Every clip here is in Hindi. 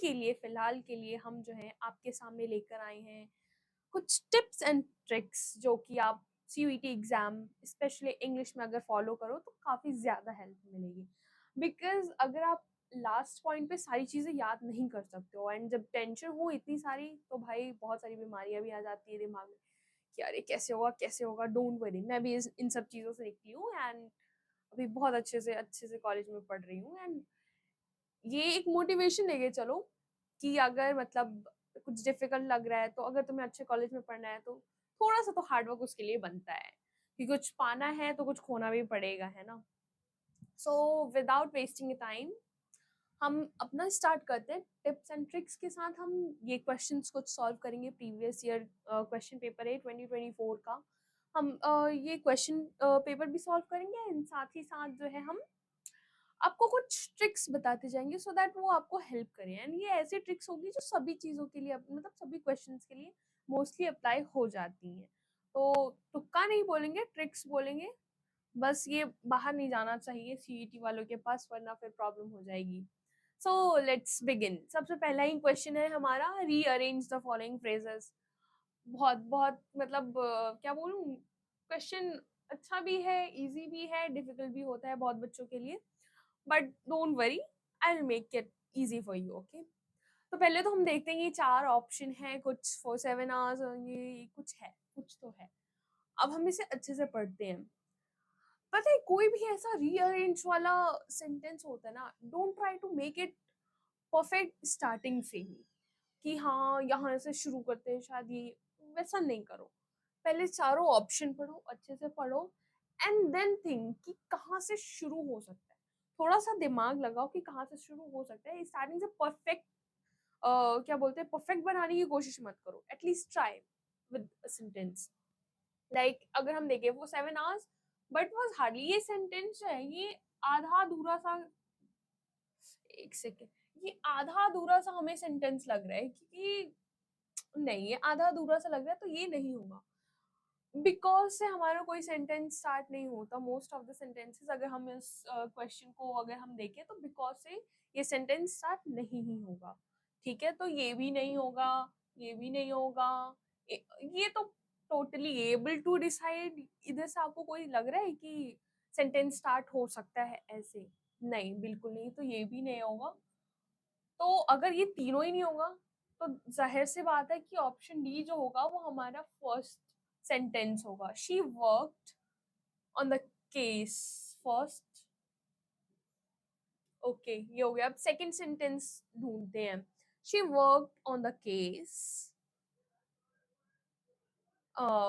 के लिए, फिलहाल के लिए हम जो है आपके सामने लेकर आए हैं कुछ टिप्स एंड ट्रिक्स जो कि आप सीयूईटी एग्जाम स्पेशली इंग्लिश में अगर फॉलो करो तो काफ़ी ज़्यादा हेल्प मिलेगी। बिकॉज अगर आप लास्ट पॉइंट पे सारी चीज़ें याद नहीं कर सकते हो एंड जब टेंशन हो इतनी सारी तो भाई बहुत सारी बीमारियां भी आ जाती है दिमाग में कि अरे कैसे होगा। डोंट वरी, मैं भी इन सब चीज़ों से निकली हूँ एंड अभी बहुत अच्छे से कॉलेज में पढ़ रही हूँ एंड ये एक मोटिवेशन लेके चलो कि अगर मतलब कुछ डिफिकल्ट लग रहा है तो अगर तुम्हें अच्छे कॉलेज में पढ़ना है तो थोड़ा सा तो हार्डवर्क उसके लिए बनता है कि कुछ पाना है तो कुछ खोना भी पड़ेगा, है ना। सो विदाउट वेस्टिंग टाइम हम अपना स्टार्ट करते हैं टिप्स एंड ट्रिक्स के साथ। हम ये क्वेश्चंस कुछ सॉल्व करेंगे, प्रीवियस ईयर क्वेश्चन पेपर है 2024 का। हम ये क्वेश्चन पेपर भी सॉल्व करेंगे एंड साथ ही साथ जो है हम आपको कुछ ट्रिक्स बताते जाएंगे सो दैट वो आपको हेल्प करें एंड ये ऐसी ट्रिक्स होगी जो सभी चीज़ों के लिए मतलब सभी क्वेश्चंस के लिए मोस्टली अप्लाई हो जाती हैं। तो तुक्का नहीं बोलेंगे, ट्रिक्स बोलेंगे। बस ये बाहर नहीं जाना चाहिए सीईटी वालों के पास वरना फिर प्रॉब्लम हो जाएगी। So let's begin. सबसे पहला ही क्वेश्चन है हमारा, रीअरेंज द फॉलोइंग फ्रेजेस। बहुत बहुत मतलब क्या बोलूं, क्वेश्चन अच्छा भी है, इजी भी है, डिफिकल्ट भी होता है बहुत बच्चों के लिए, but don't worry, I will make it easy for you. Okay, तो पहले तो हम देखते हैं ये चार ऑप्शन है कुछ फॉर 7 आवर्स, ये कुछ है, कुछ तो है। अब हम इसे अच्छे से पढ़ते हैं। पता है कोई भी ऐसा रीअरेंज वाला सेंटेंस होता है ना, don't try to make it perfect starting से ही कि हाँ यहाँ से शुरू करते हैं शायद ये, वैसा नहीं करो। पहले चारों ऑप्शन पढ़ो, अच्छे से पढ़ो एंड देन थिंक कि कहाँ से शुरू हो सकता है। थोड़ा सा दिमाग लगाओ कि कहाँ से शुरू हो सकता है। स्टार्टिंग से परफेक्ट क्या बोलते हैं, परफेक्ट बनाने की कोशिश मत करो, at least try with sentence. Like अगर हम देखें वो 7 आवर्स बट वॉज हार्डली, ये सेंटेंस जो है ये आधा अधूरा सा, एक सेकेंड, ये आधा अधूरा सा हमें सेंटेंस लग रहा है क्योंकि नहीं, ये आधा अधूरा सा लग रहा है तो ये नहीं होगा। बिकॉज से हमारा कोई सेंटेंस स्टार्ट नहीं होता। मोस्ट ऑफ द सेंटेंसेस अगर हम इस क्वेश्चन को अगर हम देखें तो बिकॉज से ये सेंटेंस स्टार्ट नहीं ही होगा। ठीक है, तो ये भी नहीं होगा, ये भी नहीं होगा। ये तो टोटली एबल टू डिसाइड। इधर से आपको कोई लग रहा है कि सेंटेंस स्टार्ट हो सकता है ऐसे? नहीं, बिल्कुल नहीं। तो ये भी नहीं होगा। तो अगर ये तीनों ही नहीं होगा तो जाहिर सी बात है कि ऑप्शन डी जो होगा वो हमारा फर्स्ट सेंटेंस होगा। She worked on the case first. Okay, ये हो गया। अब सेकंड सेंटेंस ढूंढते हैं। She worked on the case.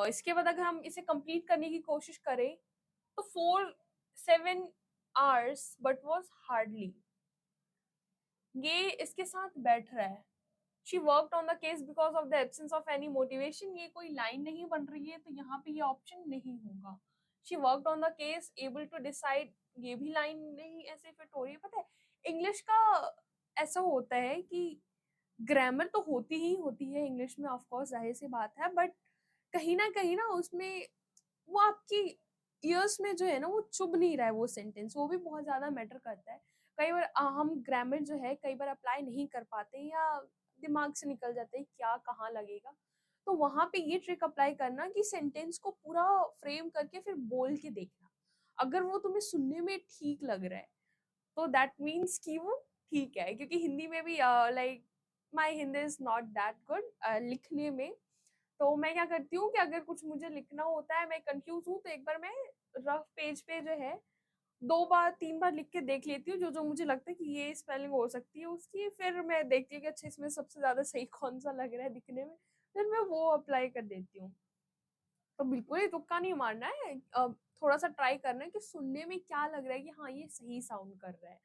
इसके बाद अगर हम इसे कंप्लीट करने की कोशिश करें तो 4-7 आवर्स बट वॉज हार्डली, ये इसके साथ बैठ रहा है। She worked on the case because of the absence of any motivation, ये कोई लाइन नहीं बन रही है तो यहाँ पे ये ऑप्शन नहीं होगा। She worked on the case able to decide, ये भी लाइन नहीं ऐसे फिट हो रही है। पता है इंग्लिश का ऐसा होता है कि ग्रामर तो होती है इंग्लिश में, ऑफ कोर्स जाहिर सी बात है, बट कहीं ना उसमें वो आपकी ईयर्स में जो है ना वो चुभ नहीं रहा है वो सेंटेंस, वो भी बहुत ज्यादा मैटर करता है। कई बार हम ग्रामर जो है कई बार अप्लाई नहीं कर पाते या दिमाग से निकल जाते हैं क्या कहाँ लगेगा। तो वहां पे ये ट्रिक अप्लाई करना कि सेंटेंस को पूरा फ्रेम करके फिर बोल के देखना। अगर वो तुम्हें सुनने में ठीक लग रहा है तो दैट मीन्स कि वो ठीक है, क्योंकि हिंदी में भी like my Hindi is not that good लिखने में। तो मैं क्या करती हूँ कि अगर कुछ मुझे लिखना होता है, मैं कंफ्यूज हूँ, तो एक बार मैं रफ पेज पे जो है 2 बार 3 बार लिख के देख लेती हूँ जो जो मुझे लगता है कि ये स्पेलिंग हो सकती है उसकी। फिर मैं देखती हूँ कि अच्छा इसमें सबसे ज्यादा सही कौन सा लग रहा है दिखने में, फिर मैं वो अप्लाई कर देती हूँ। तो बिल्कुल ही तुक्का नहीं मारना है, थोड़ा सा ट्राई करना है कि सुनने में क्या लग रहा है कि हाँ ये सही साउंड कर रहा है।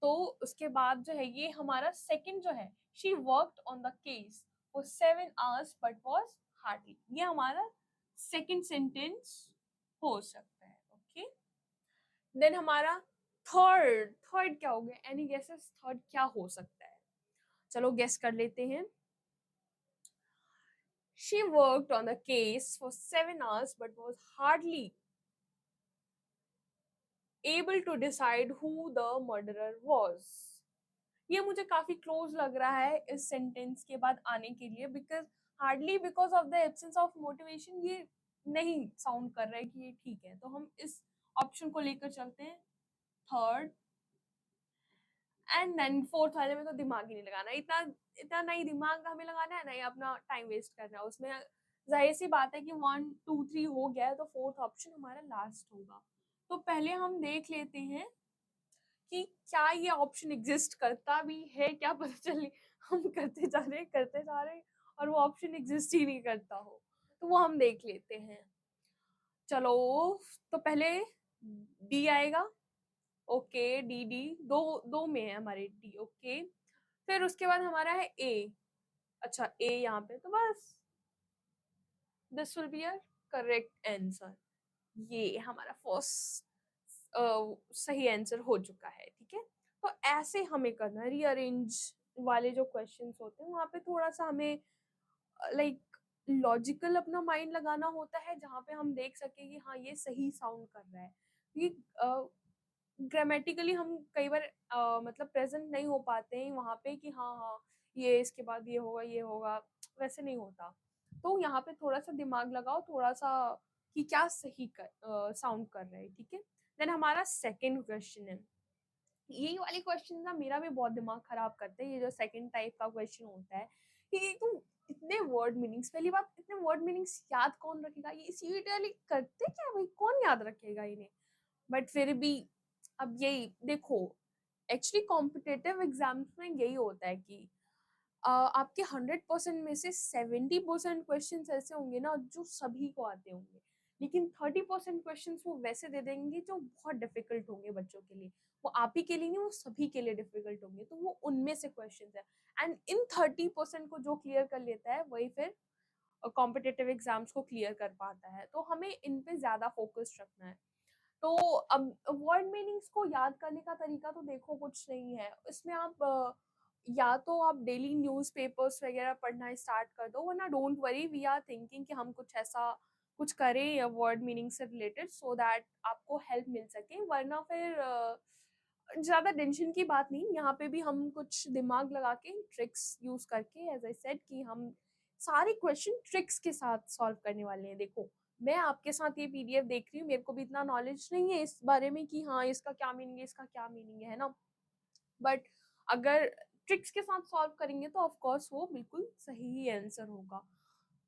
तो उसके बाद जो है ये हमारा सेकंड जो है, she worked on the case for 7 hours but was hardly, ये हमारा सेकंड सेंटेंस हो सकता है। ओके, देन हमारा थर्ड, थर्ड क्या हो गया? एनी गेसेस थर्ड क्या हो सकता है? चलो गेस कर लेते हैं। She worked on the case for 7 hours but was hardly able to decide who the murderer was. ये मुझे काफी क्लोज लग रहा है इस सेंटेंस के बाद आने के लिए, because hardly because of the absence of motivation ये नहीं साउंड कर रहा है कि ये ठीक है। तो हम इस ऑप्शन को लेकर चलते हैं थर्ड। एंड देन फोर्थ वाले में तो दिमाग ही नहीं लगाना, इतना इतना नहीं दिमाग हमें लगाना है, नहीं अपना टाइम वेस्ट करना है उसमें। जाहिर सी बात है कि 1 2 3 हो गया है, तो फोर्थ ऑप्शन हमारा लास्ट होगा। तो पहले हम देख लेते हैं कि क्या ये ऑप्शन एग्जिस्ट करता भी है क्या, पता चले हम करते जा रहे हैं और वो ऑप्शन एग्जिस्ट ही नहीं करता हो, तो वो हम देख लेते हैं। चलो, तो पहले डी आएगा। ओके, डी डी दो दो में है हमारे डी। ओके, फिर उसके बाद हमारा है ए। अच्छा, ए यहाँ पे, तो बस this will be a correct answer. ये हमारा फर्स्ट सही आंसर हो चुका है। ठीक है, तो ऐसे हमें करना है। रीअरेंज वाले जो क्वेश्चंस होते हैं वहाँ पे थोड़ा सा हमें लाइक लॉजिकल अपना माइंड लगाना होता है, जहाँ पे हम देख सके कि हाँ ये सही साउंड कर रहा है। क्योंकि ग्रामेटिकली हम कई बार मतलब प्रेजेंट नहीं हो पाते हैं वहाँ पे कि हाँ हाँ ये इसके बाद ये होगा, वैसे नहीं होता। तो यहाँ पे थोड़ा सा दिमाग लगाओ, थोड़ा सा कि क्या सही कर साउंड कर रहा है। ठीक है, देन हमारा सेकंड क्वेश्चन है। यही वाले क्वेश्चन ना मेरा भी बहुत दिमाग खराब करते हैं। ये जो सेकंड टाइप का क्वेश्चन होता है कि तुम इतने वर्ड मीनिंग्स, पहली बात इतने वर्ड मीनिंग्स याद कौन रखेगा, ये सीवीटी वाले करते क्या भाई, कौन याद रखेगा इन्हें। बट फिर भी अब यही देखो, एक्चुअली कॉम्पिटेटिव एग्जाम्स में यही होता है कि आपके 100% में से 70% क्वेश्चन ऐसे होंगे ना जो सभी को आते होंगे, लेकिन 30% क्वेश्चन वो वैसे दे देंगे जो बहुत डिफिकल्ट होंगे बच्चों के लिए। वो आप ही के लिए नहीं, वो सभी के लिए डिफिकल्ट होंगे, तो वो उनमें से क्वेश्चन है। एंड इन 30% को जो क्लियर कर लेता है वही फिर कॉम्पिटेटिव एग्जाम्स को क्लियर कर पाता है। तो हमें इन पे ज्यादा फोकस रखना है। तो अब वर्ड मीनिंग्स को याद करने का तरीका तो देखो कुछ नहीं है इसमें। आप या तो आप डेली न्यूज़पेपर्स वगैरह पढ़ना स्टार्ट कर दो, वरना don't worry, we are thinking कि हम कुछ ऐसा कुछ करें वर्ड मीनिंग से रिलेटेड, सो दैट आपको हेल्प मिल सके। वरना फिर ज़्यादा टेंशन की बात नहीं, यहाँ पे भी हम कुछ दिमाग लगा के ट्रिक्स यूज़ करके, एज आई सेड कि हम सारे क्वेश्चन ट्रिक्स के साथ सॉल्व करने वाले हैं। देखो, मैं आपके साथ ये पीडीएफ देख रही हूँ, मेरे को भी इतना नॉलेज नहीं है इस बारे में कि हाँ इसका क्या मीनिंग है, इसका क्या मीनिंग है ना। बट अगर ट्रिक्स के साथ सॉल्व करेंगे तो ऑफ कोर्स वो बिल्कुल सही ही आंसर होगा।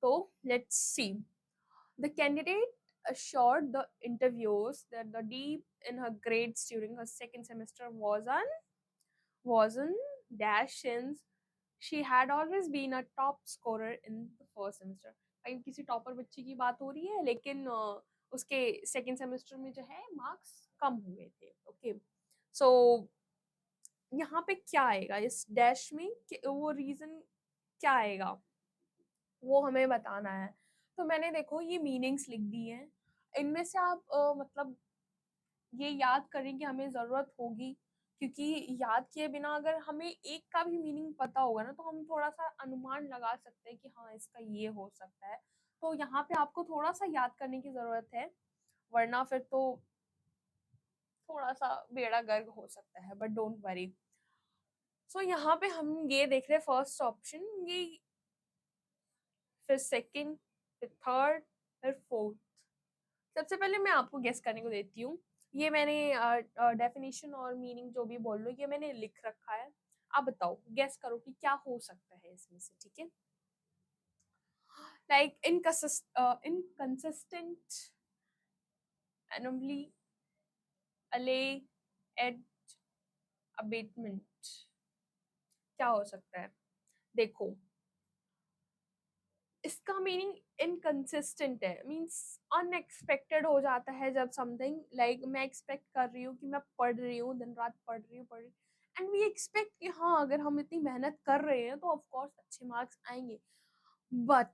तो let's see. The candidate assured the interviewers that the deep in her grades during her second semester was on dash since she had always been a top scorer in the first semester। भाई किसी टॉपर बच्ची की बात हो रही है, लेकिन उसके सेकेंड सेमेस्टर में जो है मार्क्स कम हुए थे। ओके, सो यहाँ पे क्या आएगा इस डैश में, वो रीजन क्या आएगा वो हमें बताना है। तो मैंने देखो ये मीनिंग्स लिख दी हैं, इनमें से आप मतलब ये याद करें कि हमें ज़रूरत होगी, क्योंकि याद किए बिना अगर हमें एक का भी मीनिंग पता होगा ना तो हम थोड़ा सा अनुमान लगा सकते हैं कि हाँ इसका ये हो सकता है। तो यहाँ पे आपको थोड़ा सा याद करने की ज़रूरत है, वरना फिर तो थोड़ा सा बेड़ा गर्क हो सकता है। But don't worry. सो यहाँ पे हम ये देख रहे हैं फर्स्ट ऑप्शन, ये फिर सेकंड, फिर थर्ड, फिर फोर्थ। सबसे पहले मैं आपको गेस करने को देती हूँ। ये मैंने डेफिनेशन और मीनिंग जो भी बोल लो ये मैंने लिख रखा है। आप बताओ, गेस करो कि क्या हो सकता है इसमें से। ठीक है, लाइक इनकंसिस्टेंट, एनोमली, अले, एड, अबेटमेंट। क्या हो सकता है? देखो, इसका मीनिंग इनकंसिस्टेंट है, मीन्स अनएक्सपेक्टेड हो जाता है जब समथिंग लाइक मैं एक्सपेक्ट कर रही हूँ कि मैं पढ़ रही हूँ, दिन रात पढ़ रही एंड वी एक्सपेक्ट कि हाँ अगर हम इतनी मेहनत कर रहे हैं तो ऑफ कोर्स अच्छे मार्क्स आएंगे। बट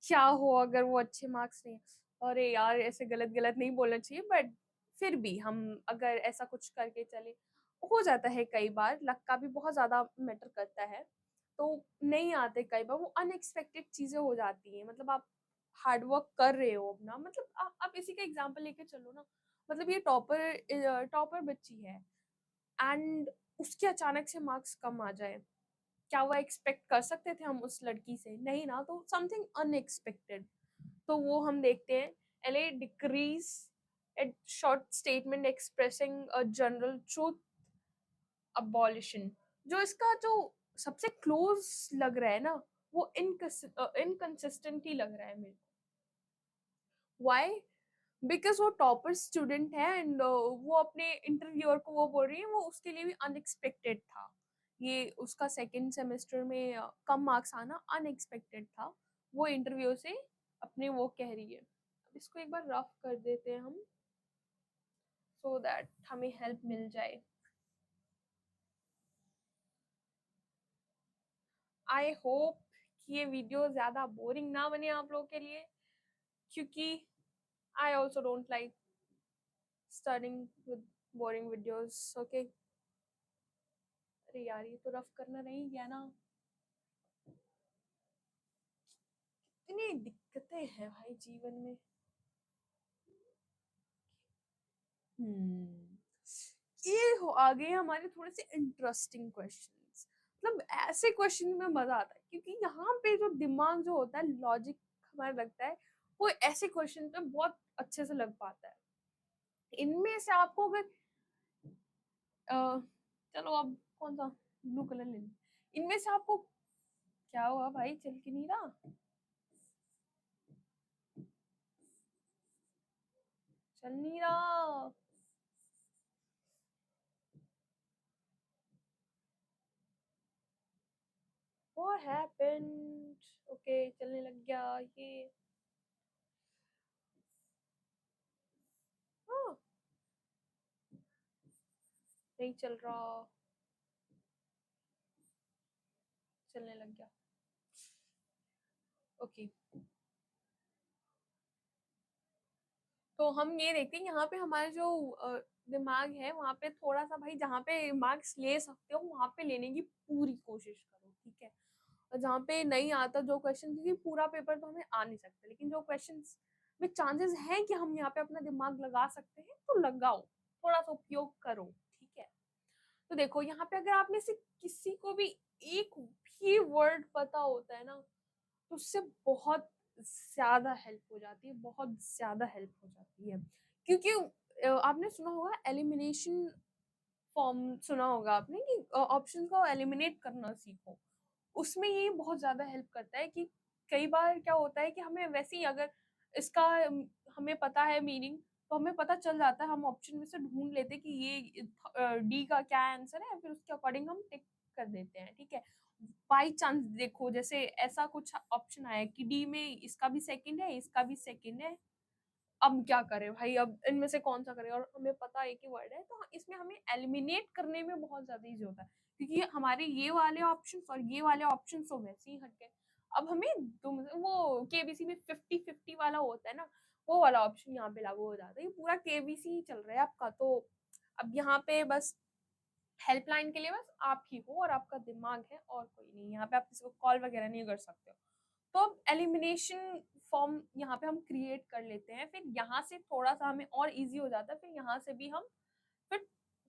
क्या हो अगर वो अच्छे मार्क्स नहीं, अरे यार ऐसे गलत गलत नहीं बोलना चाहिए, बट फिर भी हम अगर ऐसा कुछ करके चले, हो जाता है कई बार, लक का भी बहुत ज्यादा मैटर करता है। तो नहीं आते कई बार, वो अनएक्सपेक्टेड चीजें हो जाती हैं। मतलब आप हार्ड वर्क कर रहे हो अपना, मतलब आप इसी का एग्जांपल लेके चलो ना। मतलब ये टॉपर टॉपर बच्ची है एंड उसके अचानक से मार्क्स कम आ जाए, क्या वो एक्सपेक्ट कर सकते थे हम उस लड़की से? नहीं ना, तो समथिंग अनएक्सपेक्टेड। तो वो हम देखते हैं, LA decrease at short statement expressing a general truth abolition. जो इसका जो सबसे क्लोज लग रहा है ना, वो इनकंसिस्टेंट ही लग रहा है मेरे को। व्हाई? बिकॉज वो टॉपर स्टूडेंट है एंड वो अपने इंटरव्यूअर को वो बोल रही है, वो उसके लिए भी अनएक्सपेक्टेड था। ये उसका सेकेंड सेमेस्टर में कम मार्क्स आना अनएक्सपेक्टेड था। वो इंटरव्यू से अपने वो कह रही है। अब इसको एक बार रफ कर देते हैं हम, सो दैट हमें हेल्प मिल जाए। आई होप कि ये वीडियो ज़्यादा बोरिंग ना बने आप लोगों के लिए, क्योंकि I also don't like starting with boring videos. Okay, अरे यार ये तो रफ करना नहीं गया ना। इतनी दिक्कतें हैं भाई जीवन में। हम्म ये हो आ गए हमारे थोड़े से इंटरेस्टिंग क्वेश्चंस। मतलब ऐसे क्वेश्चन में मजा आता है, क्योंकि यहाँ पे जो दिमाग जो होता है, लॉजिक हमारा लगता है, वो ऐसे क्वेश्चन पे बहुत अच्छे से लग पाता है। इनमें से आपको अगर चलो अब कौन सा ब्लू कलर ले लें। इनमें से आपको क्या हुआ भाई, चल के नहीं रहा? चल नहीं रहा। What happened? ओके चलने लग गया ये। हाँ, नहीं चल रहा। चलने लग गया। ओके, तो हम ये देखते हैं यहाँ पे हमारा जो दिमाग है, वहाँ पे थोड़ा सा भाई, जहाँ पे मार्क्स ले सकते हो वहाँ पे लेने की पूरी कोशिश करो, ठीक है? और जहाँ पे नहीं आता जो क्वेश्चन, क्योंकि पूरा पेपर तो हमें आ नहीं सकता, लेकिन जो क्वेश्चन में चांसेस हैं कि हम यहाँ पे अपना दिमाग लगा सकते हैं, तो लगाओ, थोड़ा सा उपयोग करो, ठीक है? तो देखो यहाँ पे अगर आप में से किसी को भी एक भी वर्ड पता होता है ना, तो उससे बहुत ज्यादा हेल्प हो जाती है, बहुत ज्यादा हेल्प हो जाती है। क्योंकि आपने सुना होगा एलिमिनेशन फॉर्म, सुना होगा आपने कि ऑप्शन को एलिमिनेट करना सीखो। उसमें ये बहुत ज्यादा हेल्प करता है कि कई बार क्या होता है कि हमें वैसे ही अगर इसका हमें पता है मीनिंग, तो हमें पता चल जाता है, हम ऑप्शन में से ढूंढ लेते हैं कि ये डी का क्या आंसर है, फिर उसके अकॉर्डिंग हम टिक कर देते हैं, ठीक है? बाई चांस देखो, जैसे ऐसा कुछ ऑप्शन आया कि डी में इसका भी सेकंड है, इसका भी सेकंड है, अब क्या करें भाई, अब इनमें से कौन सा करें, और हमें पता है कि वर्ड है, तो इसमें हमें एलिमिनेट करने में बहुत ज्यादा इजी होता है, क्योंकि हमारे ये वाले ऑप्शन और ये वाले ऑप्शन तो वैसे ही हट गए। अब हमें वो केबीसी में 50-50 वाला होता है ना, वो वाला ऑप्शन यहाँ पे लागू हो जाता है। ये पूरा केबीसी ही चल रहा है आपका, तो अब यहाँ पे बस हेल्पलाइन के लिए बस आप ही हो और आपका दिमाग है, और कोई नहीं। यहाँ पे आप किसी को कॉल वगैरह नहीं कर सकते हो। तो अब एलिमिनेशन फॉर्म यहाँ पे हम क्रिएट कर लेते हैं, फिर यहाँ से थोड़ा सा हमें और इजी हो जाता है, फिर यहाँ से भी हम फिर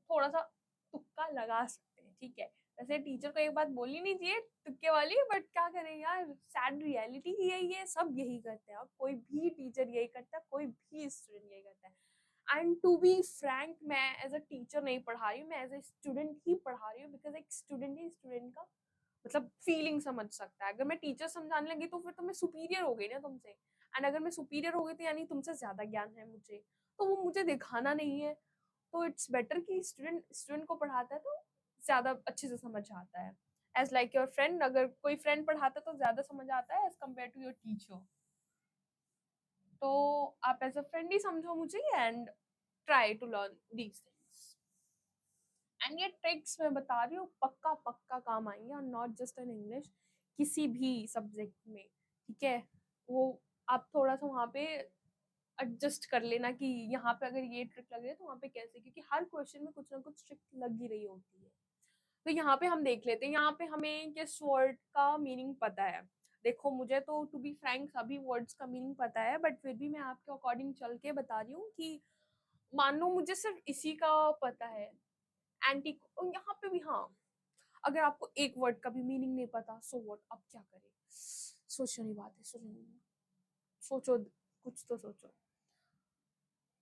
थोड़ा सा तुक्का लगा सकते हैं, ठीक है? वैसे टीचर को एक बात बोलनी नहीं चाहिए तुक्के वाली, बट क्या करें यार, सैड रियलिटी यही है, सब यही करते हैं। अब कोई भी टीचर यही करता है, कोई भी स्टूडेंट यही करता है। एंड टू बी फ्रैंक, मैं एज अ टीचर नहीं पढ़ा रही हूँ, मैं एज अ स्टूडेंट ही पढ़ा रही हूँ, बिकॉज एक स्टूडेंट ही स्टूडेंट का मतलब फीलिंग समझ सकता है। अगर मैं टीचर समझाने लगी तो फिर तो मैं सुपीरियर हो गई ना तुमसे, एंड अगर मैं सुपीरियर हो गई तो यानी तुमसे ज्यादा ज्ञान है मुझे, तो वो मुझे दिखाना नहीं है। तो इट्स बेटर कि स्टूडेंट स्टूडेंट को पढ़ाता है तो ज्यादा अच्छे से समझ आता है। एज लाइक योर फ्रेंड, अगर कोई फ्रेंड पढ़ाता है तो ज्यादा समझ आता है as compare to your teacher. तो आप एज अ फ्रेंड ही समझो मुझे, and try to learn these things. And ये ट्रिक्स मैं बता रही हूँ, पक्का पक्का काम आएंगे, और नॉट जस्ट इन इंग्लिश, किसी भी सब्जेक्ट में, ठीक है? वो आप थोड़ा सा वहाँ पे एडजस्ट कर लेना कि यहाँ पे अगर ये ट्रिक लग रही है तो वहाँ पे कैसे, क्योंकि हर क्वेश्चन में कुछ ना कुछ ट्रिक लग ही रही होती है। तो यहाँ पे हम देख लेते हैं, यहाँ पे हमें किस वर्ड का मीनिंग पता है। देखो मुझे तो टू बी फ्रैंक सभी वर्ड्स का मीनिंग पता है, बट फिर भी मैं आपके अकॉर्डिंग चल के बता रही हूँ कि मान लो मुझे सिर्फ इसी का पता है, एंटी, यहाँ पे भी हाँ, अगर आपको एक वर्ड का भी मीनिंग नहीं पता, सो व्हाट, अब क्या करें? सोचने वाली बात है, सोचो, कुछ तो सोचो।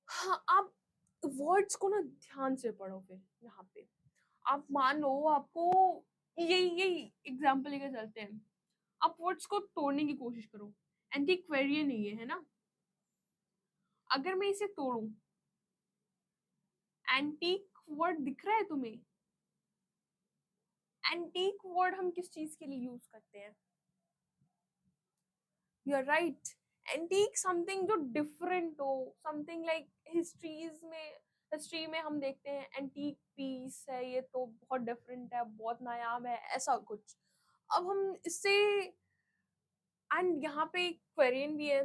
हाँ, आप वर्ड्स को ना ध्यान से पढ़ो। फिर यहाँ पे आप मान लो आपको, यही यही एग्जाम्पल लेके चलते हैं, आप वर्ड्स को तोड़ने की कोशिश करो। एंटीक्वेरियन है ना? अगर मैं इसे तोड़ूं, एंटीक वर्ड दिख रहा है तुम्हें? एंटीक वर्ड हम किस चीज के लिए यूज करते हैं? You are right, antique something जो डिफरेंट हो, समथिंग लाइक हिस्ट्री में हम देखते हैं एंटीक पीस है, ये तो बहुत डिफरेंट है, बहुत नायाब है, ऐसा कुछ। अब हम इससे, एंड यहाँ पे क्वेरियन भी है।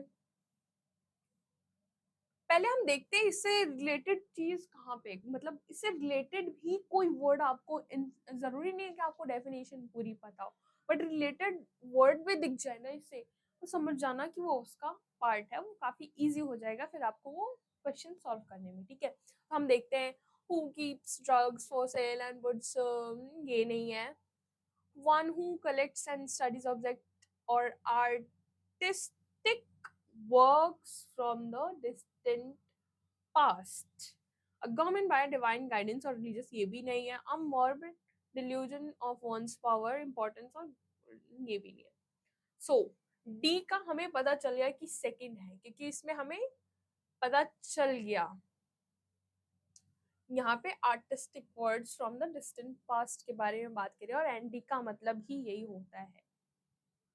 पहले हम देखते हैं इससे रिलेटेड चीज कहाँ पे, मतलब इससे रिलेटेड भी कोई वर्ड आपको जरूरी नहीं है कि आपको डेफिनेशन पूरी पता हो, बट रिलेटेड वर्ड भी दिख जाए ना इससे, तो समझ जाना कि वो उसका पार्ट है, वो काफी इजी हो जाएगा फिर आपको वो क्वेश्चन सॉल्व करने में। ठीक है, तो हम देखते हैं who keeps drugs for sale and woods, ये नहीं है। One who collects and studies object और artistic works from the distant past. A government by divine guidance और religious, ये भी नहीं है। A morbid delusion of one's power, importance, और ये भी नहीं है। So D का हमें पता चल गया कि सेकंड है, क्योंकि इसमें हमें पता चल गया यहाँ पे artistic words from the distant past के बारे में बात करें, और एंटी का मतलब ही यही होता है।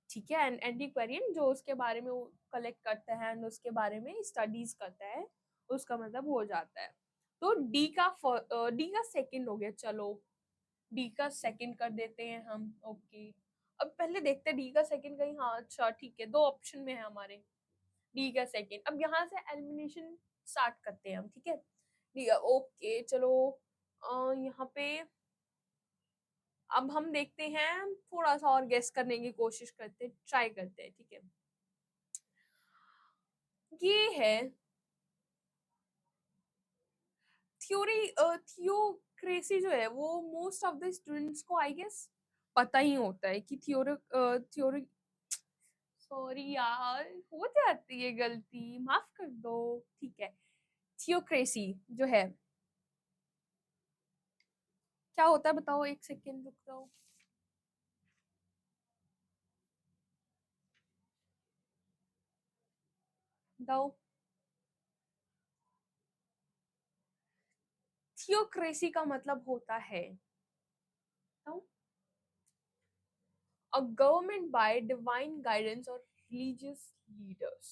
ठीक है, एंड एंटीक्वेरियन जो उसके बारे में कलेक्ट करता है एंड उसके बारे में स्टडीज करता है, उसका मतलब हो जाता है। तो डी का सेकंड हो गया, चलो डी का सेकंड कर देते हैं हम। ओके, अब पहले देखते हैं डी का सेकंड कहीं, हाँ अच्छा ठीक है, दो ऑप्शन में है हमारे डी का सेकंड। अब यहाँ से एलिमिनेशन स्टार्ट करते हैं हम। ठीक है, डी ओके चलो, यहाँ पे अब हम देखते हैं, थोड़ा सा और गेस करने की कोशिश करते हैं, ट्राई करते हैं। ठीक है, ये है थ्योरी, थियोक्रेसी जो है वो मोस्ट ऑफ द स्टूडेंट्स को आई गेस पता ही होता है कि थ्योरी, सॉरी यार, हो जाती है गलती, माफ कर दो। ठीक है, थियोक्रेसी जो है क्या होता है बताओ, एक सेकेंड रुक जाओ। बताओ, थियोक्रेसी का मतलब होता है, बताओ, a government by divine guidance or religious leaders।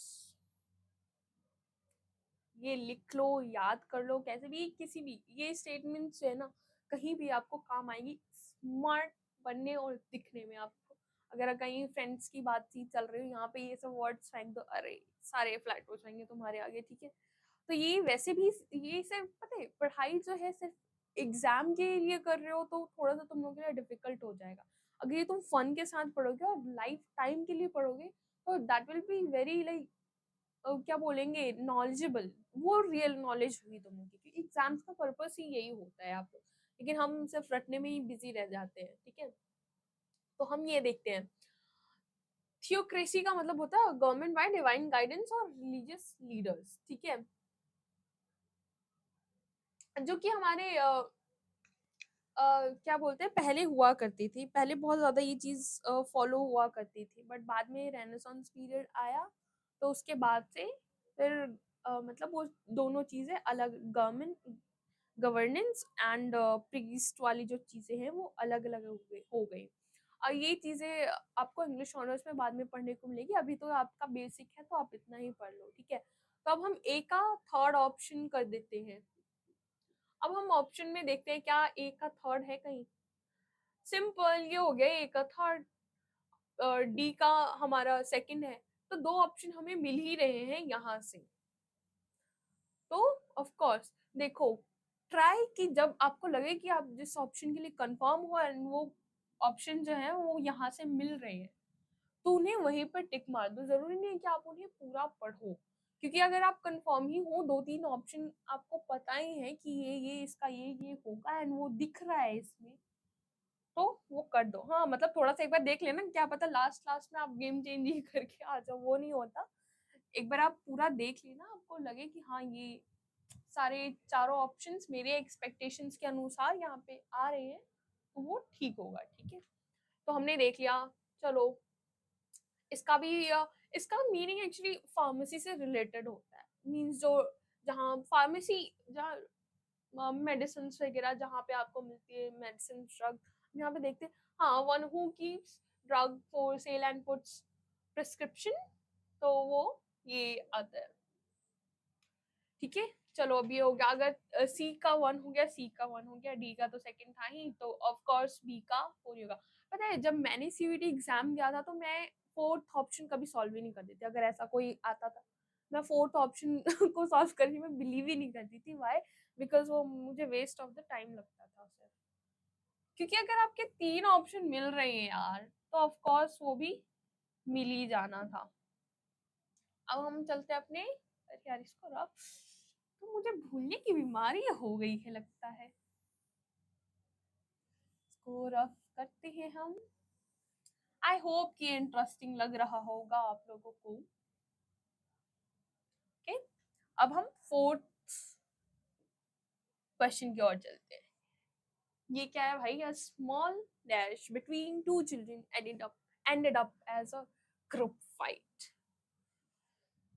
ये लिख लो, याद कर लो, कैसे भी, किसी भी, ये स्टेटमेंट्स है ना, कहीं भी आपको काम आएंगी स्मार्ट बनने और दिखने में। आपको अगर कहीं फ्रेंड्स की बातचीत चल रही हो, यहाँ पे ये सब वर्ड्स फेंक दो, अरे सारे फ्लैट हो जाएंगे तुम्हारे आगे। ठीक है, तो ये वैसे भी, ये सिर्फ पता है, पढ़ाई जो है सिर्फ एग्जाम के लिए कर रहे हो तो थोड़ा सा तुम लोगों के लिए डिफिकल्ट हो जाएगा। अगर ये तुम फन के साथ पढ़ोगे और लाइफ टाइम के लिए पढ़ोगे, तो that will be very like, क्या बोलेंगे, नॉलेजेबल, वो रियल नॉलेज हुई तुम लोग की, क्योंकि एग्जाम्स का पर्पस ही यही होता है आप लोग, लेकिन हम सिर्फ रटने में ही बिजी रह जाते हैं। ठीक है, तो हम ये देखते हैं, थियोक्रेसी का मतलब होता है गवर्नमेंट बाय डिवाइन गाइडेंस और रिलीजियस लीडर्स। ठीक है, जो कि हमारे क्या बोलते हैं, पहले हुआ करती थी, पहले बहुत ज्यादा ये चीज फॉलो हुआ करती थी, बट बाद में रेनेसांस पीरियड आया, तो उसके बाद से फिर मतलब वो दोनों चीजें अलग, गवर्नेंस एंड प्रीस्ट वाली जो चीजें हैं वो अलग अलग हो गई। और ये चीजें आपको इंग्लिश ऑनर्स में बाद में पढ़ने को मिलेगी, अभी तो आपका बेसिक है तो आप इतना ही पढ़ लो। ठीक है, तो अब हम ए का थर्ड ऑप्शन कर देते हैं। अब हम ऑप्शन में देखते हैं क्या ए का थर्ड है कहीं। सिंपल, ये हो गया ए का थर्ड, डी का हमारा सेकंड है, तो दो ऑप्शन हमें मिल ही रहे हैं यहाँ से। तो ऑफ कोर्स देखो, ट्राई कि जब आपको लगे कि आप जिस ऑप्शन के लिए कंफर्म हो एंड वो ऑप्शन जो है वो यहाँ से मिल रहे हैं, तो उन्हें वहीं पर टिक मार दो। जरूरी नहीं है कि आप उन्हें पूरा पढ़ो, क्योंकि अगर आप कंफर्म ही हो, 2-3 ऑप्शन आपको पता ही है कि ये इसका ये होगा एंड वो दिख रहा है इसमें, तो वो कर दो। हाँ, मतलब थोड़ा-सा एक बार देख लेना, क्या पता लास्ट में आप गेम चेंज ही करके आ जाओ, वो नहीं होता। एक बार आप पूरा देख लेना, आपको लगे कि हाँ, ये सारे चारों ऑप्शंस मेरे एक्सपेक्टेशंस के अनुसार यहाँ पे आ रहे हैं, तो वो ठीक होगा, ठीक है? तो हमने देख लिया, चलो इसका भी इसका मीनिंग एक्चुअली फार्मेसी से रिलेटेड होता है। मीन्स जो जहाँ फार्मेसी, जहाँ मेडिसिन वगैरह जहाँ पे आपको मिलती है, मेडिसिन ड्रग, यहाँ पे देखते हैं, हाँ, one who keeps drug for sale and puts prescription, तो वो ये आता है, ठीक है? चलो अब ये हो गया। अगर सी का 1 हो गया, सी का 1 हो गया, डी का तो सेकंड था ही, तो ऑफ कोर्स बी का 4 होगा। पता है जब मैंने सीयूईटी एग्जाम दिया था तो मैं फोर्थ ऑप्शन कभी सॉल्व ही नहीं कर देती। अगर ऐसा कोई आता था, मैं फोर्थ ऑप्शन को सॉल्व करने में बिलीव ही नहीं करती थी। व्हाई? बिकॉज वो मुझे वेस्ट ऑफ द टाइम लगता था सिर्फ। क्योंकि अगर आपके 3 ऑप्शन मिल रहे हैं यार, तो ऑफ कोर्स वो भी मिल ही जाना था। अब हम चलते अपने, अरे यार इसको रख, तो मुझे भूलने की बीमारी हो गई है लगता है। इसको रफ करते हैं हम। आई होप कि इंटरेस्टिंग लग रहा होगा आप लोगों को। ओके, अब हम फोर्थ क्वेश्चन की ओर चलते हैं। ये क्या है भाई? A small dash between two children ended up as a group fight।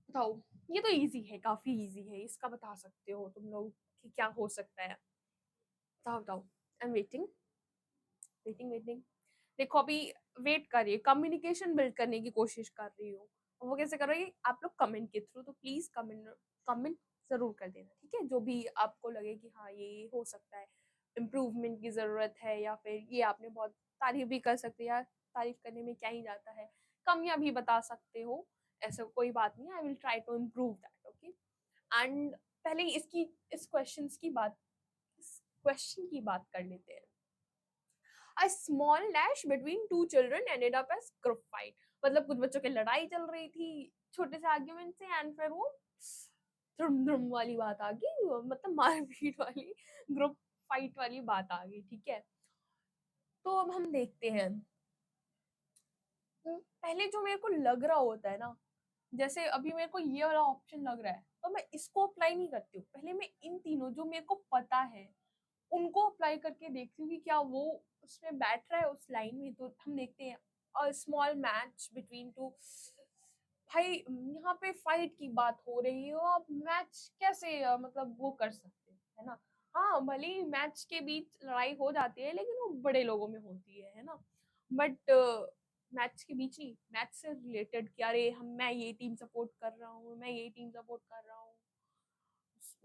बताओ, ये तो इजी है, काफी इजी है, इसका बता सकते हो तुम लोग कि क्या हो सकता है। बताओ बताओ, I am waiting waiting waiting. देखो अभी वेट कर रही है, कम्युनिकेशन बिल्ड करने की कोशिश कर रही हूँ। वो कैसे कर रही है? आप लोग कमेंट के थ्रू, तो प्लीज कमेंट जरूर कर देना, ठीक है? जो भी आपको लगे कि हाँ ये हो सकता है, इम्प्रूवमेंट की जरूरत है, या फिर ये आपने बहुत तारीफ भी कर सकते हैं, या तारीफ करने में क्या ही जाता है, कमियां भी बता सकते हो, ऐसा कोई बात नहीं। I will try to improve that, okay? And पहले इस क्वेश्चन की बात कर लेते हैं। A small dash between two children ended up as group fight। मतलब कुछ बच्चों की लड़ाई चल रही थी छोटे से आर्ग्यूमेंट से, एंड फिर वो धुम धुम वाली बात आ गई, मतलब मारपीट वाली, ग्रुप फाइट वाली बात आ गई, ठीक है? तो अब हम देखते हैं। पहले जो मेरे को लग रहा होता है ना, जैसे अभी मेरे को ये वाला ऑप्शन लग रहा है, तो मैं इसको अप्लाई नहीं करती हूँ। पहले मैं इन तीनों जो मेरे को पता है उनको अप्लाई करके देखती हूँ कि क्या वो उसमें बैठ रहा है उस लाइन में। तो हम देखते हैं स्मॉल मैच बिटवीन टू। भाई यहाँ पे फाइट की बात हो रही है, आप मैच कैसे मतलब वो कर सकते हैं, है ना? हाँ, भले ही मैच के बीच लड़ाई हो जाती है, लेकिन वो बड़े लोगों में होती है ना? बट मैच के बीच नहीं, मैच से रिलेटेड कि अरे मैं ये टीम सपोर्ट कर रहा हूँ, मैं ये टीम सपोर्ट कर रहा हूँ,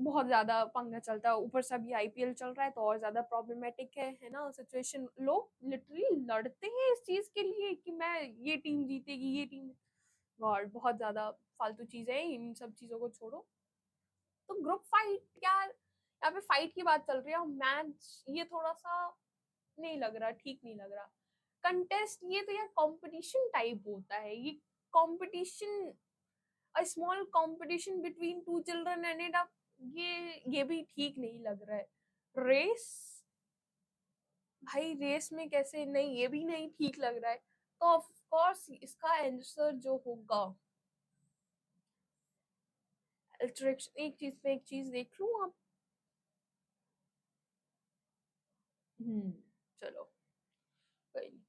बहुत ज्यादा पंगा चलता है। ऊपर से अभी आईपीएल चल रहा है तो और ज्यादा प्रॉब्लमेटिक है ना सिचुएशन। लोग लिटरली लड़ते हैं इस चीज के लिए कि मैं ये टीम जीतेगी, ये टीम। गॉड, बहुत ज्यादा फालतू चीजें हैं, इन सब चीजों को छोड़ो। तो ग्रुप फाइट यार, यहाँ पे फाइट की बात चल रही है, मैच ये थोड़ा सा नहीं लग रहा, ठीक नहीं लग रहा। कंटेस्ट ये तो यार कंपटीशन टाइप होता है, ये competition, a small competition between two children and up, ये भी ठीक नहीं लग रहा है। रेस, भाई रेस में कैसे? नहीं, ये भी नहीं ठीक लग रहा है। तो ऑफ कोर्स इसका आंसर जो होगा, एक चीज पे एक चीज देख लूं आप। हम्म, चलो कोई नहीं।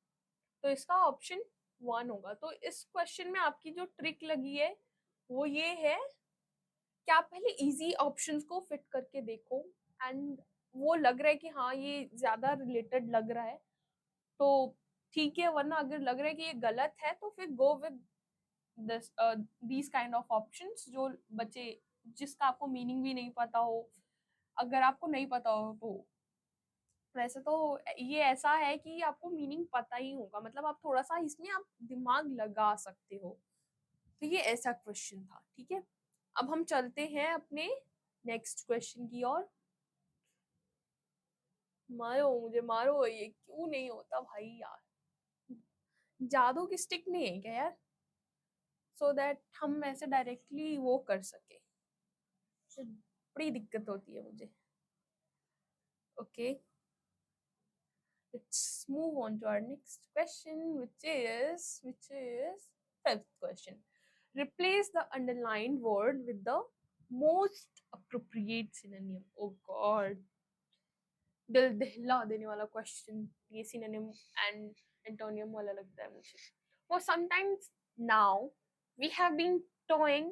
तो इसका ऑप्शन 1 होगा। तो इस क्वेश्चन में आपकी जो ट्रिक लगी है वो ये है कि आप पहले इजी ऑप्शंस को फिट करके देखो, एंड वो लग रहा है कि हाँ ये ज्यादा रिलेटेड लग रहा है तो ठीक है, वरना अगर लग रहा है कि ये गलत है तो फिर go with this these kind of options, जो बचे जिसका आपको मीनिंग भी नहीं पता हो। अगर आपको नहीं पता हो तो वैसे तो ये ऐसा है कि आपको मीनिंग पता ही होगा, मतलब आप थोड़ा सा इसमें आप दिमाग लगा सकते हो। तो ये ऐसा क्वेश्चन था, ठीक है? अब हम चलते हैं अपने नेक्स्ट क्वेश्चन की ओर। मारो मुझे मारो, ये क्यों नहीं होता भाई यार? जादू की स्टिक नहीं है क्या यार? सो दैट हम ऐसे डायरेक्टली वो कर सके। बड़ी दिक्कत होती है मुझे। Okay, let's move on to our next question, which is fifth question. Replace the underlined word with the most appropriate synonym. Oh God, दिल दहला देने वाला क्वेश्चन ये synonym and antonym वाला लगता है मुझे. For sometimes now we have been toying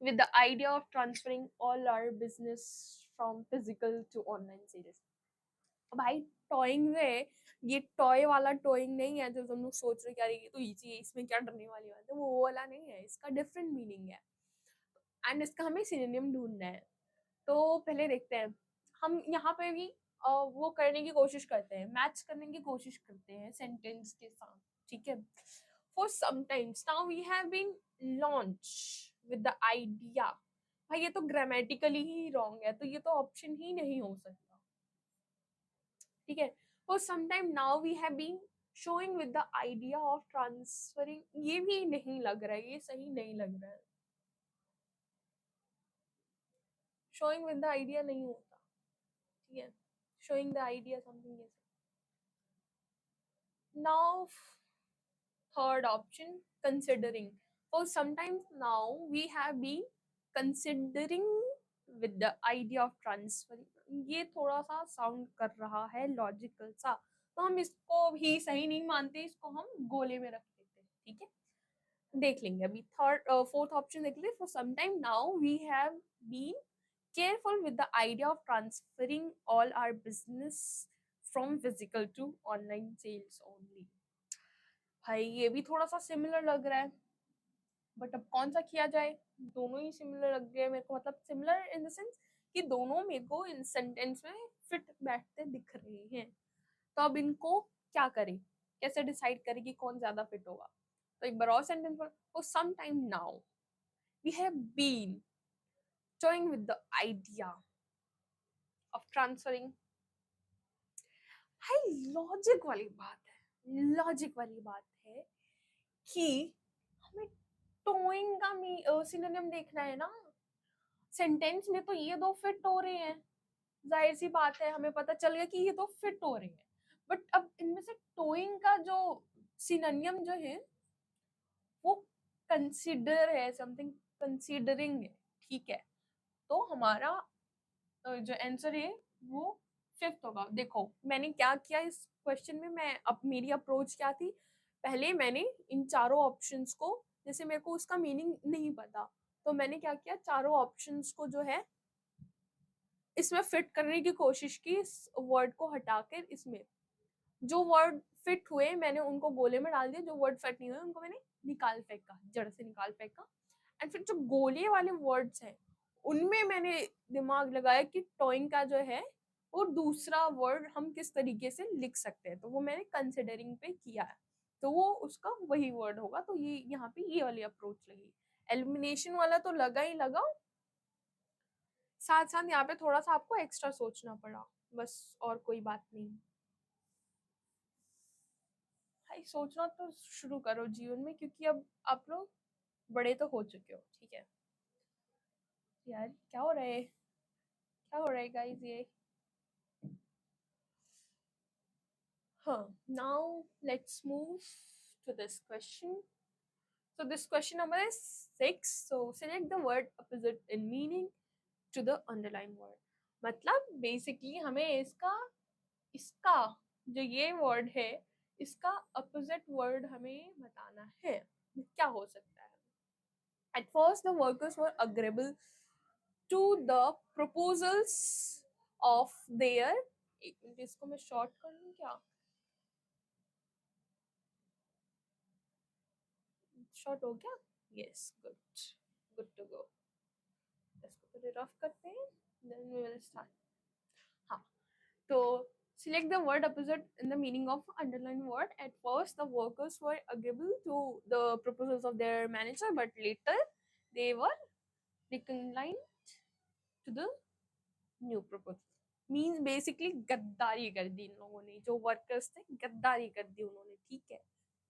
with the idea of transferring all our business from physical to online sales. भाई टॉइंग है, ये टॉय वाला टॉइंग नहीं है जो तुम लोग सोच रहे हो कि अरे ये तो इजी है इसमें क्या डरने वाली बात है, वो वाला नहीं है, इसका डिफरेंट मीनिंग है एंड इसका हमें सिनोनिम ढूंढना है। तो पहले देखते हैं, हम यहाँ पे भी वो करने की कोशिश करते हैं, मैच करने की कोशिश करते हैं सेंटेंस के साथ, ठीक है। For sometimes now we have been launch with the idea, भाई ये तो ग्रामेटिकली ही रॉन्ग है, तो ये तो ऑप्शन ही नहीं हो सकता, ठीक है। For sometime now we have been showing with the idea of transferring, ये भी नहीं लग रहा है, ये सही नहीं लग रहा है, शोइंग विद द आइडिया नहीं होता, ठीक है, showing the idea something is. Now third option, considering. For sometimes now we have been considering with the idea of transferring. ये थोड़ा सा साउंड कर रहा है लॉजिकल सा, तो हम इसको भी सही नहीं मानते, इसको हम गोले में रख देते हैं, ठीक है। देख लेंगे अभी थर्ड फोर्थ ऑप्शन देख लेते। For some time now we have been careful with the idea of transferring all our business from physical to online sales only. भाई ये भी थोड़ा सा सिमिलर लग रहा है, बट अब कौन सा किया जाए, दोनों ही सिमिलर लग गए मेरे को, मतलब सिमिलर इन द सेंस कि दोनों मेरे को इन सेंटेंस में फिट बैठते दिख रहे हैं, तो अब इनको क्या करें, कैसे डिसाइड करें कि कौन ज्यादा फिट होगा। तो एक बार और सेंटेंस पर, for some time now we have been toying with the idea of transferring. High logic वाली बात है, लॉजिक वाली बात है कि हमें टोइंग का सिनोनिम देखना है ना, सेंटेंस में तो ये दो फिट हो रहे हैं, जाहिर सी बात है हमें पता चल गया कि ये दो फिट हो रहे हैं, बट अब इनमें से टोइंग का जो सिनोनिम जो है वो कंसिडर है, समथिंग कंसिडरिंग है, ठीक है। तो हमारा जो आंसर है वो फिफ्थ होगा। देखो मैंने क्या किया इस क्वेश्चन में, मैं अब मेरी अप्रोच क्या थी, पहले मैंने इन चारों ऑप्शंस को, जैसे मेरे को उसका मीनिंग नहीं पता, तो मैंने क्या किया, चारों ऑप्शंस को जो है इसमें फिट करने की कोशिश की, इस वर्ड को हटाकर इसमें जो वर्ड फिट हुए मैंने उनको गोले में डाल दिया, जो वर्ड फिट नहीं हुए उनको मैंने निकाल फेंका, जड़ से निकाल फेंका। एंड फिर जो गोले वाले वर्ड्स हैं उनमें मैंने दिमाग लगाया कि टॉइंग का जो है वो दूसरा वर्ड हम किस तरीके से लिख सकते हैं, तो वो मैंने कंसिडरिंग पे किया है, तो वो उसका वही वर्ड होगा। तो ये यहाँ पे ये वाली अप्रोच लगी, एलिमिनेशन वाला तो लगा ही लगा, साथ साथ यहाँ पे थोड़ा सा आपको एक्स्ट्रा सोचना पड़ा, बस और कोई बात नहीं। भाई सोचना तो शुरू करो जीवन में, क्योंकि अब आप लोग बड़े तो हो चुके हो, ठीक है। यार क्या हो रहा है, क्या हो रहा है गाइस ये। हाँ, now let's move to this question. So this question number is 6. So select the word opposite in meaning to the underlined word. मतलब बेसिकली हमें इसका इसका जो ये वर्ड है इसका अपोजिट वर्ड हमें बताना है, क्या हो सकता है। At first the workers were agreeable to the proposals of their, एक मिनट इसको मैं शॉर्ट कर लूं क्या, शॉर्ट हो गया, yes good, good to go. इसको थोड़े रफ करते हैं, देन वी विल स्टार्ट। हाँ, तो select the word opposite in the meaning of underlined word. At first the workers were agreeable to the proposals of their manager, but later they were declined to the new proposal. Means basically गद्दारी कर दी इन लोगों ने, जो वर्कर्स थे गद्दारी कर दी उन्होंने, ठीक है,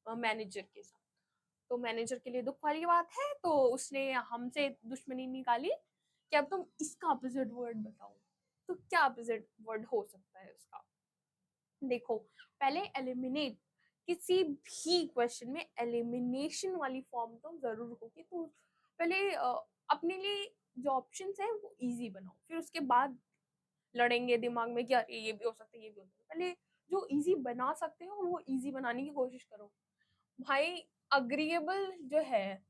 मैनेजर के साथ। तो मैनेजर के लिए दुख वाली बात है, तो उसने हमसे दुश्मनी निकाली कि अब तुम इसका अपोजिट वर्ड बताओ। तो क्या अपोजिट वर्ड हो सकता है उसका? देखो, पहले एलिमिनेट, किसी भी क्वेश्चन में एलिमिनेशन वाली फॉर्म तो जरूर होगी। तो पहले अपने लिए जो ऑप्शंस है वो इजी बनाओ, फिर उसके बाद लड़ेंगे दिमाग में कि अरे ये भी हो सकता है, ये भी हो सकता है। पहले जो इजी बना सकते हो वो इजी बनाने की कोशिश करो। भाई, अग्रीएबल जो है,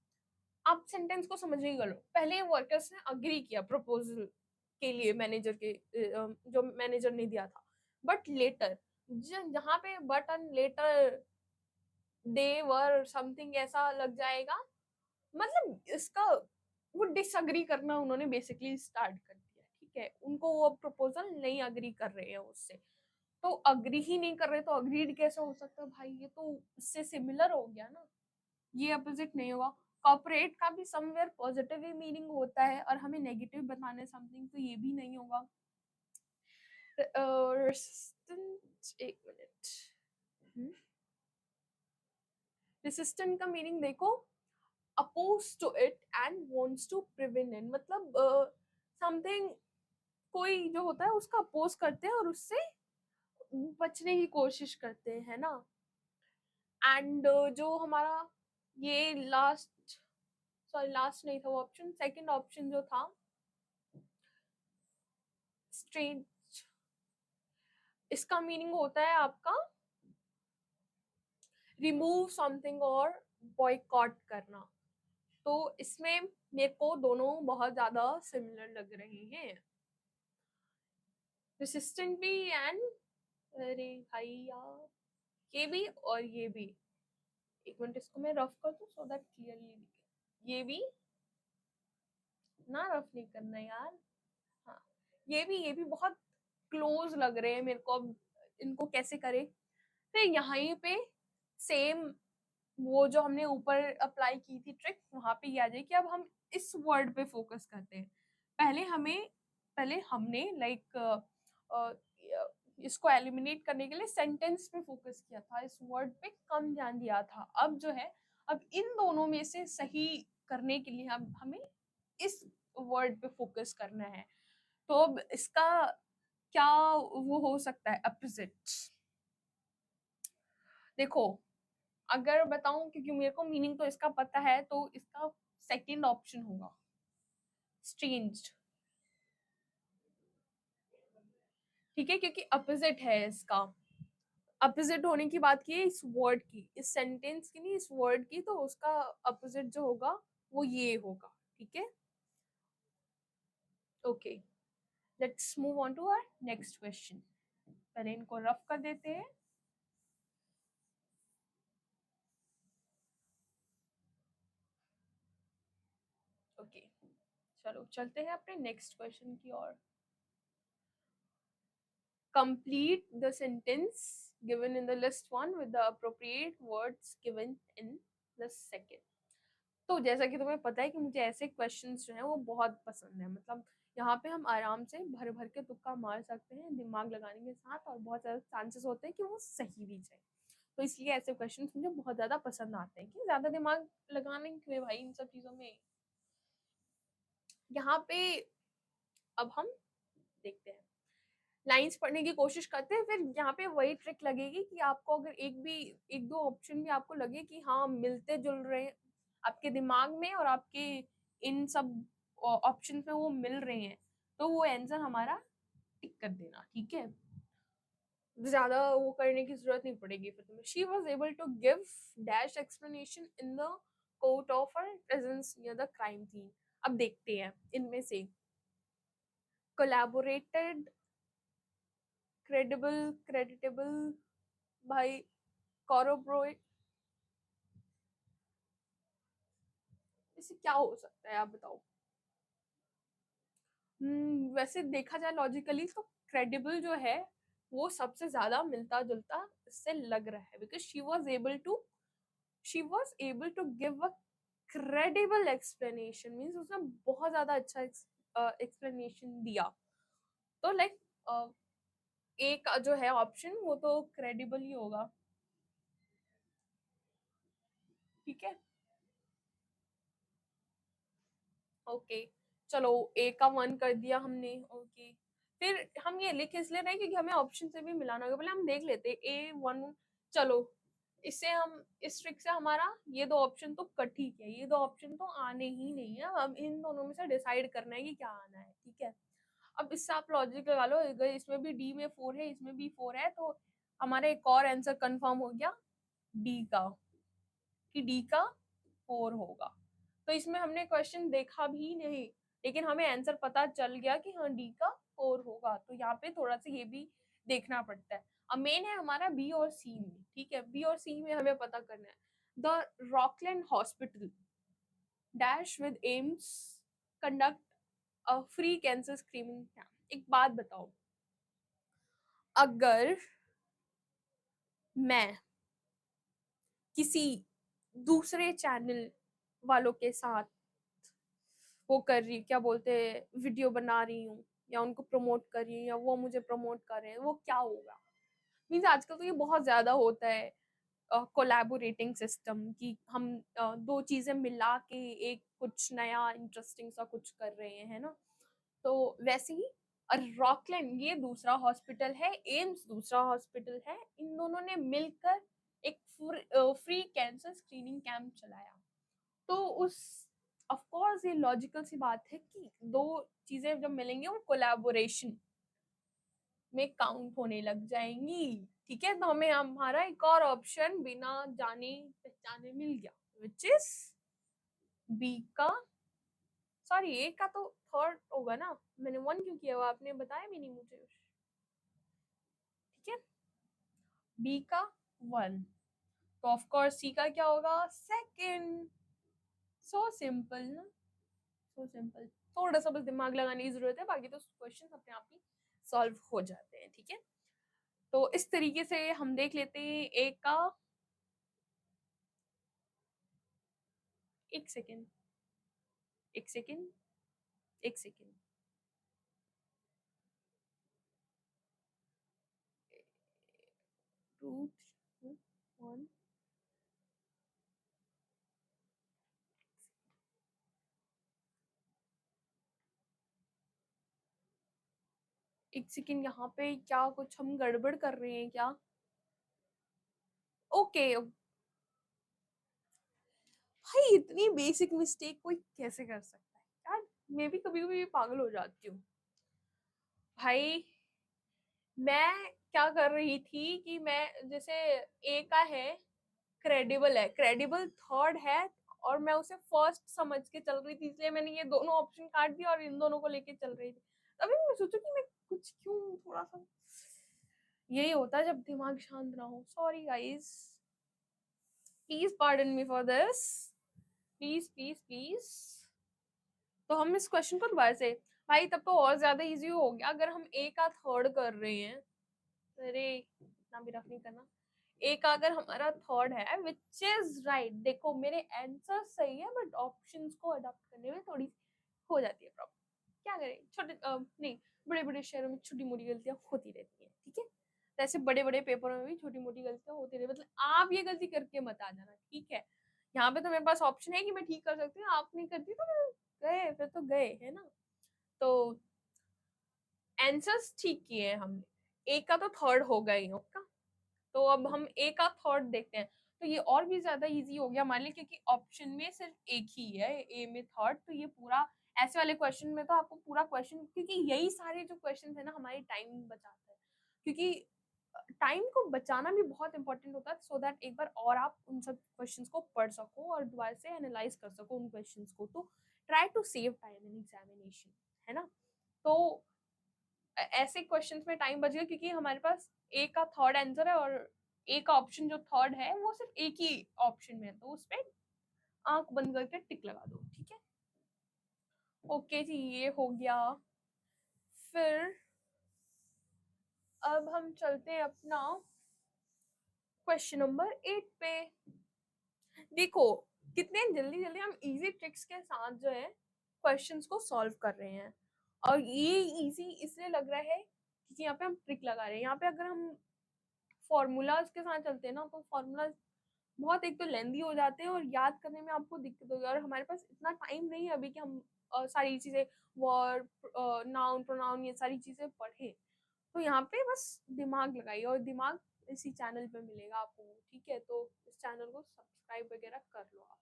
आप सेंटेंस को समझने की लो। पहले वर्कर्स ने अग्री किया प्रपोजल के लिए मैनेजर के, जो मैनेजर ने दिया था, बट लेटर, जहां पे बटन लेटर दे वर समथिंग ऐसा लग जाएगा, मतलब इसका वो डिसअग्री करना उन्होंने बेसिकली स्टार्ट कर दिया। ठीक है, उनको वो प्रपोजल नहीं अग्री कर रहे हैं उससे, तो अग्री ही नहीं कर रहे तो अग्रीड कैसे हो सकता है भाई? ये तो इससे सिमिलर हो गया ना, ये अपोजिट नहीं होगा। कॉर्पोरेट का भी समवेयर पॉजिटिव ही मीनिंग होता है और हमें नेगेटिव बताने समथिंग, तो ये भी नहीं होगा। एक मिनट, रेसिस्टेंट का मीनिंग देखो, oppose to it and wants to prevent it, मतलब समथिंग, कोई जो होता है उसका अपोज करते हैं और उससे बचने की कोशिश करते हैं, है ना। एंड जो हमारा ये लास्ट, सॉरी लास्ट नहीं था वो ऑप्शन, सेकंड ऑप्शन जो था स्ट्रेंज, इसका मीनिंग होता है आपका रिमूव समथिंग और बॉयकॉट करना। तो इसमें मेरे को दोनों बहुत ज्यादा सिमिलर लग रहे हैं, रेसिस्टेंट भी एंड, अरे भाई यार, ये भी और ये भी। एक मिनट, इसको मैं रफ कर दूं सो दैट क्लियरली दिखे। ना रफ नहीं करना यार। हाँ, ये भी बहुत क्लोज लग रहे हैं मेरे को। अब इनको कैसे करें? फिर यहाँ पे सेम वो जो हमने ऊपर अप्लाई की थी ट्रिक, वहां पे ये आ जाए कि अब हम इस वर्ड पे फोकस करते हैं। पहले हमने लाइक इसको एलिमिनेट करने के लिए सेंटेंस पे फोकस किया था, इस वर्ड पे कम ध्यान दिया था। अब जो है, अब इन दोनों में से सही करने के लिए हम हमें इस वर्ड पे फोकस करना है। तो अब इसका क्या वो हो सकता है अपोजिट? देखो, अगर बताऊं, क्योंकि मेरे को मीनिंग तो इसका पता है, तो इसका सेकंड ऑप्शन होगा स्ट्रेंज्ड। ठीक है, क्योंकि अपोजिट है इसका। अपोजिट होने की बात की है इस वर्ड की, इस सेंटेंस की नहीं, इस वर्ड की, तो उसका अपोजिट जो होगा वो ये होगा। ठीक है, okay, let's move on to our next question. पहले इनको रफ कर देते हैं। ओके, चलो चलते हैं अपने नेक्स्ट क्वेश्चन की ओर। Complete the sentence given in the list one with the appropriate words given in the second. तो जैसा कि तुम्हें पता है कि मुझे ऐसे क्वेश्चंस जो हैं वो बहुत पसंद है, मतलब यहाँ पे हम आराम से भर भर के तुक्का मार सकते हैं दिमाग लगाने के साथ, और बहुत ज़्यादा चांसेस होते हैं कि वो सही भी जाए। तो इसलिए ऐसे क्वेश्चंस मुझे बहुत ज़्यादा पसंद आते हैं कि ज़्यादा दिमाग लगाने क्यों भाई इन सब चीज़ों में। यहाँ पे अब हम देखते हैं, लाइंस पढ़ने की कोशिश करते हैं, फिर यहाँ पे वही ट्रिक लगेगी कि आपको अगर एक दो ऑप्शन भी आपको लगे कि हाँ मिलते जुल रहे हैं आपके दिमाग में और आपके इन सब ऑप्शन में वो मिल रहे हैं, तो वो आंसर हमारा टिक कर देना। ठीक है, ज्यादा वो करने की जरूरत नहीं पड़ेगी फिर तुम्हें। She was able to give dash explanation in the court of her presence near the crime scene. अब देखते हैं इनमें से कोलैबोरेटेड, क्रेडिबल, क्रेडिटेबल, भाई कॉरोब्रोइट, इसे क्या हो सकता है आप बताओ? वैसे देखा जाए लॉजिकली तो क्रेडिबल जो है वो सबसे ज्यादा मिलता जुलता इससे लग रहा है, because she was able to give a credible explanation, means उसने बहुत ज्यादा अच्छा एक्सप्लेनेशन दिया। तो लाइक एक जो है ऑप्शन वो तो क्रेडिबल ही होगा। ठीक है, ओके, चलो ए का 1 कर दिया हमने। ओके, फिर हम ये लिख इसलिए रहे क्योंकि हमें ऑप्शन से भी मिलाना होगा। पहले हम देख लेते ए 1। चलो, इससे हम इस ट्रिक से हमारा ये दो ऑप्शन तो ठीक है, ये दो ऑप्शन तो आने ही नहीं है। अब इन दोनों में से डिसाइड करना है कि क्या आना है, ठीक है। अब इससे आप लॉजिक लगा लो, अगर इसमें भी डी में 4 है, इसमें भी 4 है, तो हमारा एक और आंसर कंफर्म हो गया डी का, कि डी का 4 होगा। तो इसमें हमने क्वेश्चन देखा भी नहीं, लेकिन हमें आंसर पता चल गया कि हाँ डी का 4 होगा। तो यहाँ पे थोड़ा सा ये भी देखना पड़ता है। अब मेन है हमारा बी और सी में, ठीक है। बी और सी में हमें पता करना है। The Rockland hospital dash with AIIMS conduct a free cancer screening camp. एक बात बताओ, अगर मैं किसी दूसरे चैनल वालों के साथ वो कर रही, क्या बोलते हैं, वीडियो बना रही हूँ या उनको प्रमोट कर रही हूँ या वो मुझे प्रमोट कर रहे हैं, वो क्या होगा? मीन्स आजकल तो ये बहुत ज्यादा होता है कोलैबोरेटिंग सिस्टम, कि हम दो चीजें मिला के एक कुछ नया इंटरेस्टिंग सा कुछ कर रहे हैं, है ना। तो वैसे ही रॉकलैंड ये दूसरा हॉस्पिटल है, एम्स दूसरा हॉस्पिटल है, इन दोनों ने मिलकर एक फ्री कैंसर स्क्रीनिंग कैंप चलाया। तो उस ऑफ कोर्स ये लॉजिकल सी बात है कि दो चीजें जब मिलेंगी वो कोलैबोरेशन में काउंट होने लग जाएंगी, ठीक है। तो हमें हमारा एक और ऑप्शन बिना जाने पहचाने मिल गया, विच इज बी का, सॉरी ए का तो थर्ड होगा ना, मैंने 1 क्यों किया, वो आपने बताया भी नहीं मुझे, ठीक है। बी का 1, तो ऑफ कोर्स सी का क्या होगा, सेकंड। सो सिंपल ना, सो सिंपल। थोड़ा सा बस दिमाग लगाने की जरूरत है, बाकी तो क्वेश्चन अपने आप ही सॉल्व हो जाते हैं, ठीक है। तो इस तरीके से हम देख लेते हैं ए का, एक सेकेंड, एक सेकेंड, एक सेकेंड, 2 3 1, एक सेकेंड। यहाँ पे क्या कुछ हम गड़बड़ कर रहे हैं क्या? ओके भाई, इतनी बेसिक मिस्टेक कोई कैसे कर सकता है यार, मैं भी कभी कभी पागल हो जाती हूँ भाई। मैं क्या कर रही थी कि मैं जैसे ए का है क्रेडिबल है, क्रेडिबल थर्ड है, और मैं उसे फर्स्ट समझ के चल रही थी, इसलिए मैंने ये दोनों ऑप्शन काट दिया और इन दोनों को लेके चल रही थी। तभी मैं सोचू कि मैं कुछ क्यों थोड़ा सा, यही होता है जब दिमाग शांत ना हो। Sorry guys, please pardon me for this, please please please. तो हम इस क्वेश्चन को दोबारा से, भाई तब तो और ज्यादा इजी हो गया अगर हम ए का थर्ड कर रहे हैं। अरे इतना भी रफ नहीं करना। ए का अगर हमारा थर्ड है विच इज राइट, देखो मेरे आंसर सही है बट ऑप्शंस को अडॉप्ट करने में थोड़ी हो जाती है प्रॉब्लम। क्या करें, छोटे नहीं, बड़े बड़े शहरों में छोटी मोटी गलतियां होती रहती हैं, ठीक है। तो ऐसे बड़े बड़े पेपरों में भी छोटी मोटी गलतियां होती रहती, मतलब आप ये गलती करके मत आ जाना, ठीक है। यहाँ पे तो मेरे पास ऑप्शन है कि मैं ठीक कर सकती हूँ, आप नहीं करती तो गए, फिर तो गए, है ना। तो आंसर्स ठीक किए हैं हमने, ए का तो थर्ड होगा ही होगा। तो अब हम ए का थर्ड देखते हैं। तो ये और भी ज्यादा इजी हो गया हमारे लिए, क्योंकि ऑप्शन में सिर्फ एक ही है ए में थर्ड। तो ये पूरा ऐसे वाले क्वेश्चन में तो आपको पूरा क्वेश्चन, क्योंकि यही सारे जो क्वेश्चन है ना हमारी टाइम बचाते हैं, क्योंकि टाइम को बचाना भी बहुत इंपॉर्टेंट होता है, सो दैट एक बार और आप उन सब क्वेश्चंस को पढ़ सको और दोबारा से एनालाइज कर सको उन क्वेश्चंस को। तो try to save time in examination, है ना। तो ऐसे क्वेश्चंस में टाइम बच गया, क्योंकि हमारे पास ए का थर्ड आंसर है और ए का ऑप्शन जो थर्ड है वो सिर्फ एक ही ऑप्शन में है, तो उस पर आंख बंद करके टिक लगा दो, ठीक है। ओके जी, ये हो गया। फिर अब हम चलते हैं अपना क्वेश्चन नंबर 8 पे। देखो कितने जल्दी जल्दी हम इजी ट्रिक्स के साथ जो है क्वेश्चंस को सॉल्व कर रहे हैं। और ये इजी इसलिए लग रहा है क्योंकि यहाँ पे हम ट्रिक लगा रहे हैं। यहाँ पे अगर हम फॉर्मूलाज के साथ चलते हैं ना, तो फॉर्मूलाज बहुत एक तो लेंदी हो जाते हैं और याद करने में आपको दिक्कत होगी, और हमारे पास इतना टाइम नहीं है अभी कि हम सारी चीजें वर्ब, नाउन, प्रोनाउन, ये सारी चीजें पढ़े। तो यहाँ पे बस दिमाग लगाइए, और दिमाग इसी चैनल पे मिलेगा आपको, ठीक है। तो इस चैनल को सब्सक्राइब वगैरह कर लो आप।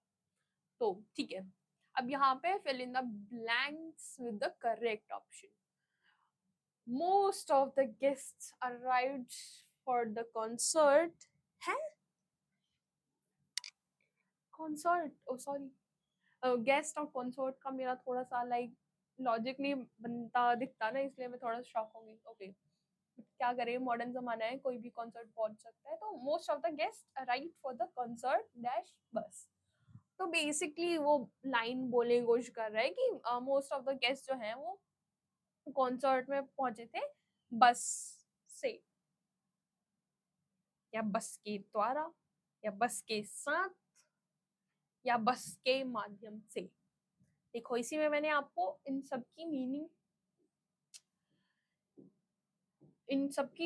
तो ठीक है, अब यहाँ पे fill in the blanks with the correct option. Most of the guests arrived for the concert. है कॉन्सर्ट, ओ सॉरी, गेस्ट और कॉन्सर्ट का मेरा थोड़ा सा लाइक लॉजिक नहीं बनता दिखता ना, इसलिए मैं थोड़ा शॉक हो गई। ओके, क्या करें, मॉडर्न जमाना है, कोई भी कॉन्सर्ट पहुंच सकता है। तो most of the guest arrive for the concert dash बस। तो बेसिकली वो लाइन बोलने की कोशिश कर रहा है कि मोस्ट ऑफ द गेस्ट जो हैं वो कॉन्सर्ट में पहुंचे थे बस से, या बस के द्वारा, या बस के साथ, या बस के माध्यम से। देखो इसी में मैंने आपको इन सब की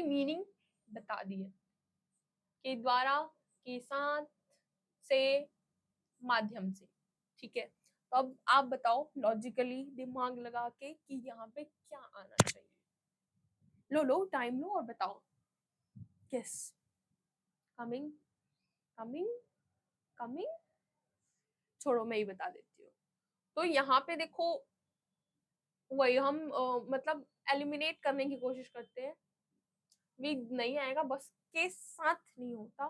मीनिंग बता दी है, के द्वारा, के साथ, से, माध्यम से, ठीक है। तो अब आप बताओ लॉजिकली दिमाग लगा के कि यहाँ पे क्या आना चाहिए। लो लो टाइम लो और बताओ। यस, कमिंग, कमिंग, कमिंग, छोड़ो मैं ही बता देती हूँ। तो यहाँ पे देखो, वही हम मतलब एलिमिनेट करने की कोशिश करते हैं। भी नहीं आएगा, बस के साथ नहीं होता,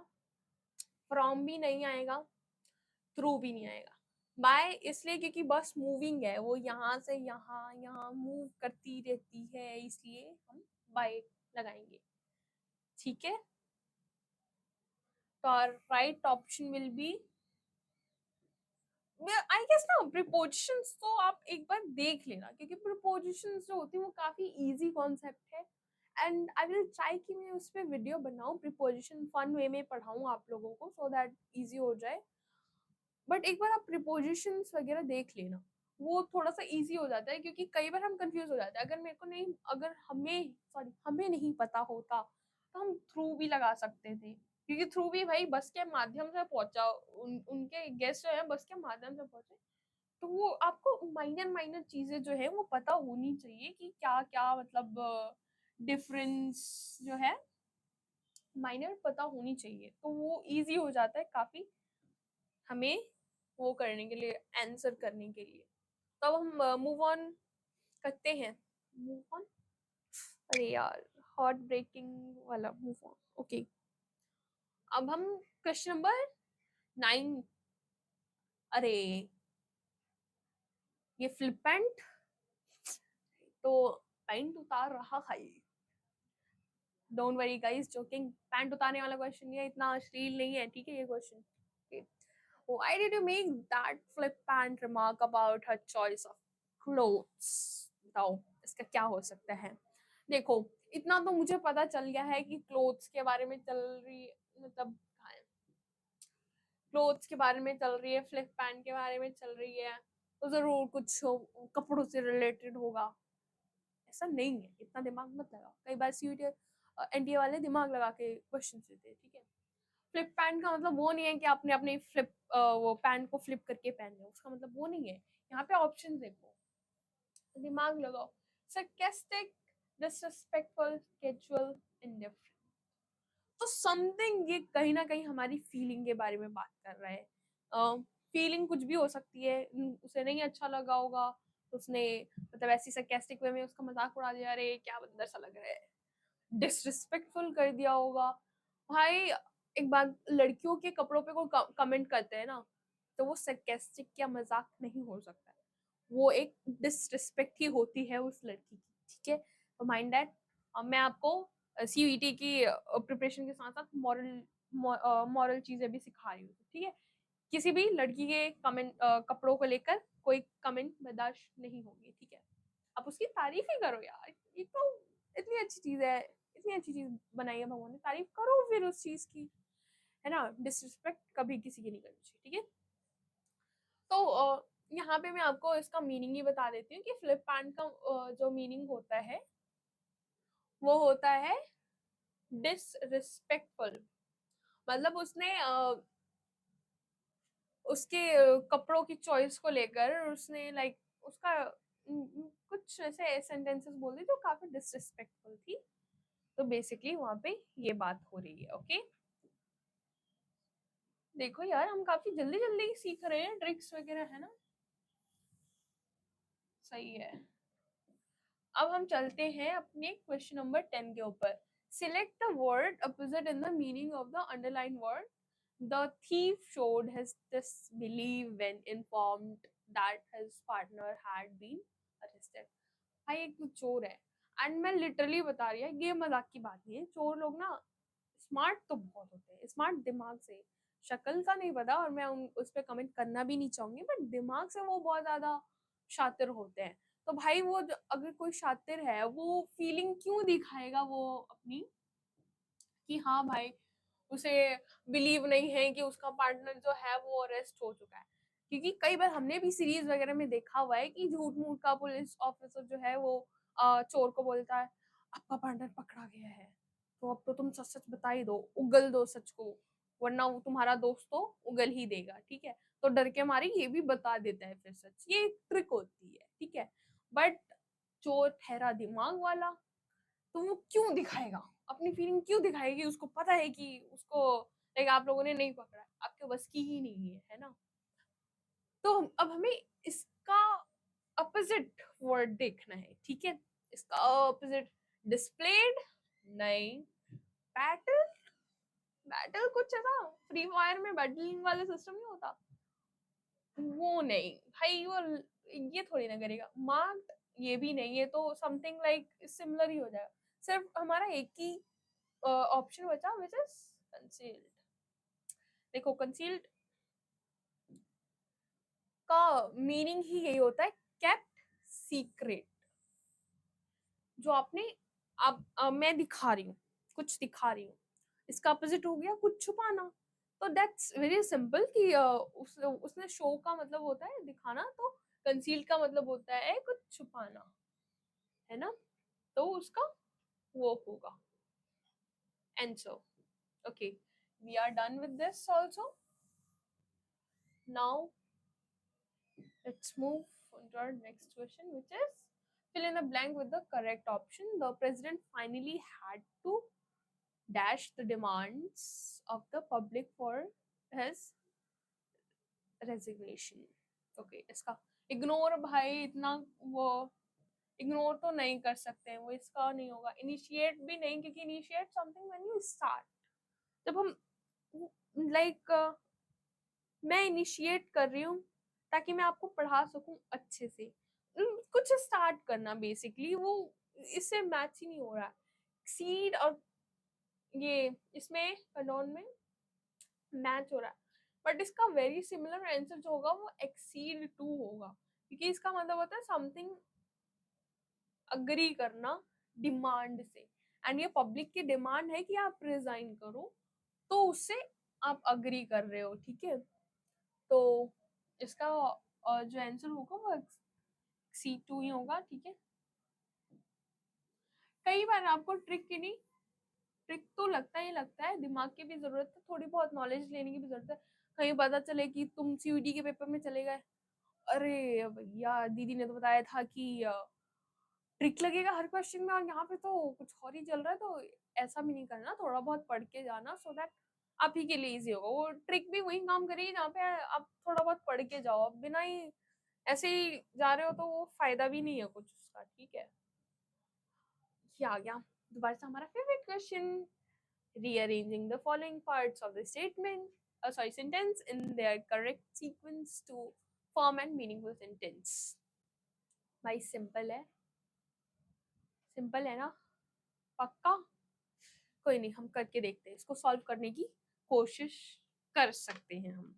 फ्रॉम भी नहीं आएगा, थ्रू भी नहीं आएगा। बाय इसलिए क्योंकि बस मूविंग है, वो यहाँ से यहाँ यहाँ मूव करती रहती है, इसलिए हम बाय लगाएंगे, ठीक है। तो right option will be, I guess ना, प्रीपोजिशंस तो आप एक बार देख लेना, क्योंकि प्रीपोजिशंस जो होती है वो काफी इजी कॉन्सेप्ट है। एंड आई विल ट्राई कि मैं उस पर वीडियो बनाऊं, प्रीपोजिशन फन वे में पढ़ाऊं आप लोगों को, सो दैट इजी हो जाए। बट एक बार आप प्रीपोजिशंस वगैरह देख लेना, वो थोड़ा सा इजी हो जाता है, क्योंकि कई बार हम कंफ्यूज हो जाते हैं। अगर मेरे को नहीं, अगर हमें नहीं पता होता तो हम थ्रू भी लगा सकते थे, क्योंकि थ्रू भी भाई बस के माध्यम से पहुंचा, उनके गेस्ट जो है बस के माध्यम से पहुंचे। तो वो आपको माइनर माइनर चीजें जो है वो पता होनी चाहिए कि क्या क्या मतलब डिफरेंस जो है माइनर पता होनी चाहिए, तो वो इजी हो जाता है काफी हमें वो करने के लिए, आंसर करने के लिए। तो अब हम मूव ऑन करते हैं। मूव ऑन, अरे यार, हार्ट ब्रेकिंग वाला मूव ऑन। ओके, अब हम क्वेश्चन नंबर 9, अरे ये फ्लिप पैंट, तो पैंट उतार रहा है। Don't worry guys, joking, pant उतारने वाला क्वेश्चन नहीं है, इतना अश्लील नहीं है, ठीक है ये question. Why did you make that flippant remark about her choice of clothes? बताओ इसका क्या हो सकता है। देखो इतना तो मुझे पता चल गया है कि क्लोथ्स के बारे में चल रही, मतलब क्लोथ्स के बारे में चल रही है, फ्लिप पैंट के बारे में चल रही है, तो जरूर कुछ कपड़ों से रिलेटेड होगा। ऐसा नहीं है, इतना दिमाग मत लगाओ, कई बार सीयूटी एनटीए वाले दिमाग लगा के क्वेश्चन देते हैं, ठीक है। फ्लिप पैंट का मतलब वो नहीं है कि आपने अपने वो पैंट को फ्लिप करके पहन लिया, उसका मतलब वो नहीं है। यहाँ पे ऑप्शन देखो, दिमाग लगाओ। sarcastic, disrespectful, casual, indifferent। तो समथिंग, ये कहीं ना कहीं हमारी फीलिंग के बारे में बात कर रहा है। फीलिंग कुछ भी हो सकती है, उसे नहीं अच्छा लगा होगा, उसने मतलब ऐसी sarcastic वे में उसका मजाक उड़ा दिया, अरे क्या बंदर सा लग रहा है, डिसरिस्पेक्टफुल कर दिया होगा। भाई एक बात, लड़कियों के कपड़ों पे कोई कमेंट करते हैं ना, तो वो sarcastic या मजाक नहीं हो सकता है, वो एक डिसरिस्पेक्ट ही होती है उस लड़की की, ठीक है। तो माइंड दैट। मैं आपको सीयूईटी की प्रिपरेशन के साथ साथ मॉरल चीजें भी सिखा रही हूँ, ठीक है। किसी भी लड़की के कमेंट कपड़ों को लेकर कोई कमेंट बर्दाश्त नहीं होगी, ठीक है। आप उसकी तारीफ ही करो यार, ये तो इतनी अच्छी चीज है, इतनी अच्छी चीज बनाई है भगवान ने, तारीफ करो फिर उस चीज की, है ना। डिसरिस्पेक्ट कभी किसी की नहीं करनी चाहिए, ठीक है। तो यहाँ पे मैं आपको इसका मीनिंग ही बता देती हूँ कि फ्लिप पैंट का जो मीनिंग होता है वो होता है डिसरिस्पेक्टफुल। मतलब उसने उसके कपड़ों की चॉइस को लेकर उसने लाइक उसका कुछ ऐसे सेंटेंसेस बोल दी जो काफी डिसरिस्पेक्टफुल थी। तो बेसिकली वहां पे ये बात हो रही है। ओके, देखो यार हम काफी जल्दी जल्दी सीख रहे हैं ट्रिक्स वगैरह, है ना? सही है। अब हम चलते हैं अपने क्वेश्चन नंबर 10 के ऊपर। Select the word opposite in the meaning of the underline word. The thief showed his disbelief when informed that his partner had been arrested। भाई एक तो चोर है, एंड मैं लिटरली बता रही है, ये मजाक की बात नहीं है। चोर लोग ना स्मार्ट तो बहुत होते हैं, स्मार्ट दिमाग से। शक्ल का नहीं पता और मैं उस पर कमेंट करना भी नहीं चाहूंगी, बट दिमाग से वो बहुत ज्यादा शातिर होते हैं। तो भाई वो अगर कोई शातिर है वो फीलिंग क्यों दिखाएगा वो अपनी, कि हाँ भाई उसे बिलीव नहीं है कि उसका पार्टनर जो है वो अरेस्ट हो चुका है। क्योंकि कई बार हमने भी सीरीज वगैरह में देखा हुआ है कि झूठ मूठ का पुलिस ऑफिसर जो है वो चोर को बोलता है आपका पार्टनर पकड़ा गया है, तो अब तो तुम सच सच बता ही दो, उगल दो सच को, वरना वो तुम्हारा दोस्त तो उगल ही देगा। ठीक है, तो डर के मारे ये भी बता देता है फिर सच। ये ट्रिक होती है, ठीक है। बट चोर ठहरा दिमाग वाला, तो वो क्यों दिखाएगा अपनी फीलिंग, क्यों दिखाएगी? उसको पता है कि उसको लाइक आप लोगों ने नहीं पकड़ा, आपके बस की ही नहीं है ना? तो अब हमें इसका अपोजिट वर्ड देखना है, ठीक है। इसका अपोजिट डिस्प्लेड, नहीं। बैटल, बैटल कुछ ऐसा फ्री फायर में बैटलिंग वाले सिस्टम नहीं होता, वो नहीं भाई। वो ये थोड़ी ना करेगा। मार्क्ड, ये भी नहीं, ये तो समथिंग लाइक सिमिलर ही हो जाएगा। सिर्फ हमारा एक ही ऑप्शन बचा विच इज कंसील्ड। देखो कंसील्ड का मीनिंग ही यही होता है, केप्ट सीक्रेट। जो आपने मैं दिखा रही हूँ, कुछ दिखा रही हूँ, इसका अपोजिट हो गया कुछ छुपाना। तो दैट्स वेरी सिंपल कि उसने शो का मतलब होता है दिखाना, तो कंसील्ड का मतलब होता है कुछ छुपाना, है ना? तो उसका वो होगा answer. Okay, we are done with this also. Now let's move on to our next question, which is fill in the blank with the correct option. The president finally had to dash the demands of the public for his resignation. Okay, इसका इग्नोर भाई इतना वो इग्नोर तो नहीं कर सकते हैं, वो इसका नहीं होगा। इनिशिएट भी नहीं, क्योंकि initiate something when you start, जब हम लाइक मैं इनिशिएट कर रही हूँ ताकि मैं आपको पढ़ा सकूं अच्छे से। कुछ स्टार्ट करना बेसिकली, वो इससे मैच ही नहीं हो रहा है। सीड और ये इसमें कंडोन में मैच हो रहा है, बट इसका वेरी सिमिलर आंसर जो होगा वो एक्सीड टू होगा, क्योंकि इसका मतलब होता है समथिंग अग्री करना डिमांड से। एंड ये पब्लिक की डिमांड है कि आप रिजाइन करो, तो उससे आप अग्री कर रहे हो, ठीक है। तो इसका जो आंसर होगा वो C2 ही होगा, ठीक है। कई बार आपको ट्रिक की नहीं, ट्रिक तो लगता है, दिमाग की भी जरूरत है, थोड़ी बहुत नॉलेज लेने की भी जरूरत है। कहीं पता चले कि तुम CUET के पेपर में चले गए, अरे भैया दीदी ने तो बताया था कि ट्रिक लगेगा हर क्वेश्चन में और यहाँ पे तो कुछ और ही चल रहा है। तो ऐसा भी नहीं करना, थोड़ा बहुत पढ़ के जाना, सो दैट आप ही के लिए इजी होगा। वो ट्रिक भी वही काम करेगी जहाँ पे आप थोड़ा बहुत पढ़ के जाओ, अब बिना ही ऐसे ही जा रहे हो तो वो फायदा भी नहीं है कुछ उसका, ठीक है। ये आ गया दोबारा से हमारा favourite question. Rearranging the following parts of the statement, sentence in their correct sequence to form a meaningful sentence। भाई सिंपल है ना? पक्का? कोई नहीं, हम करके देखते हैं, इसको सॉल्व करने की कोशिश कर सकते हैं हम।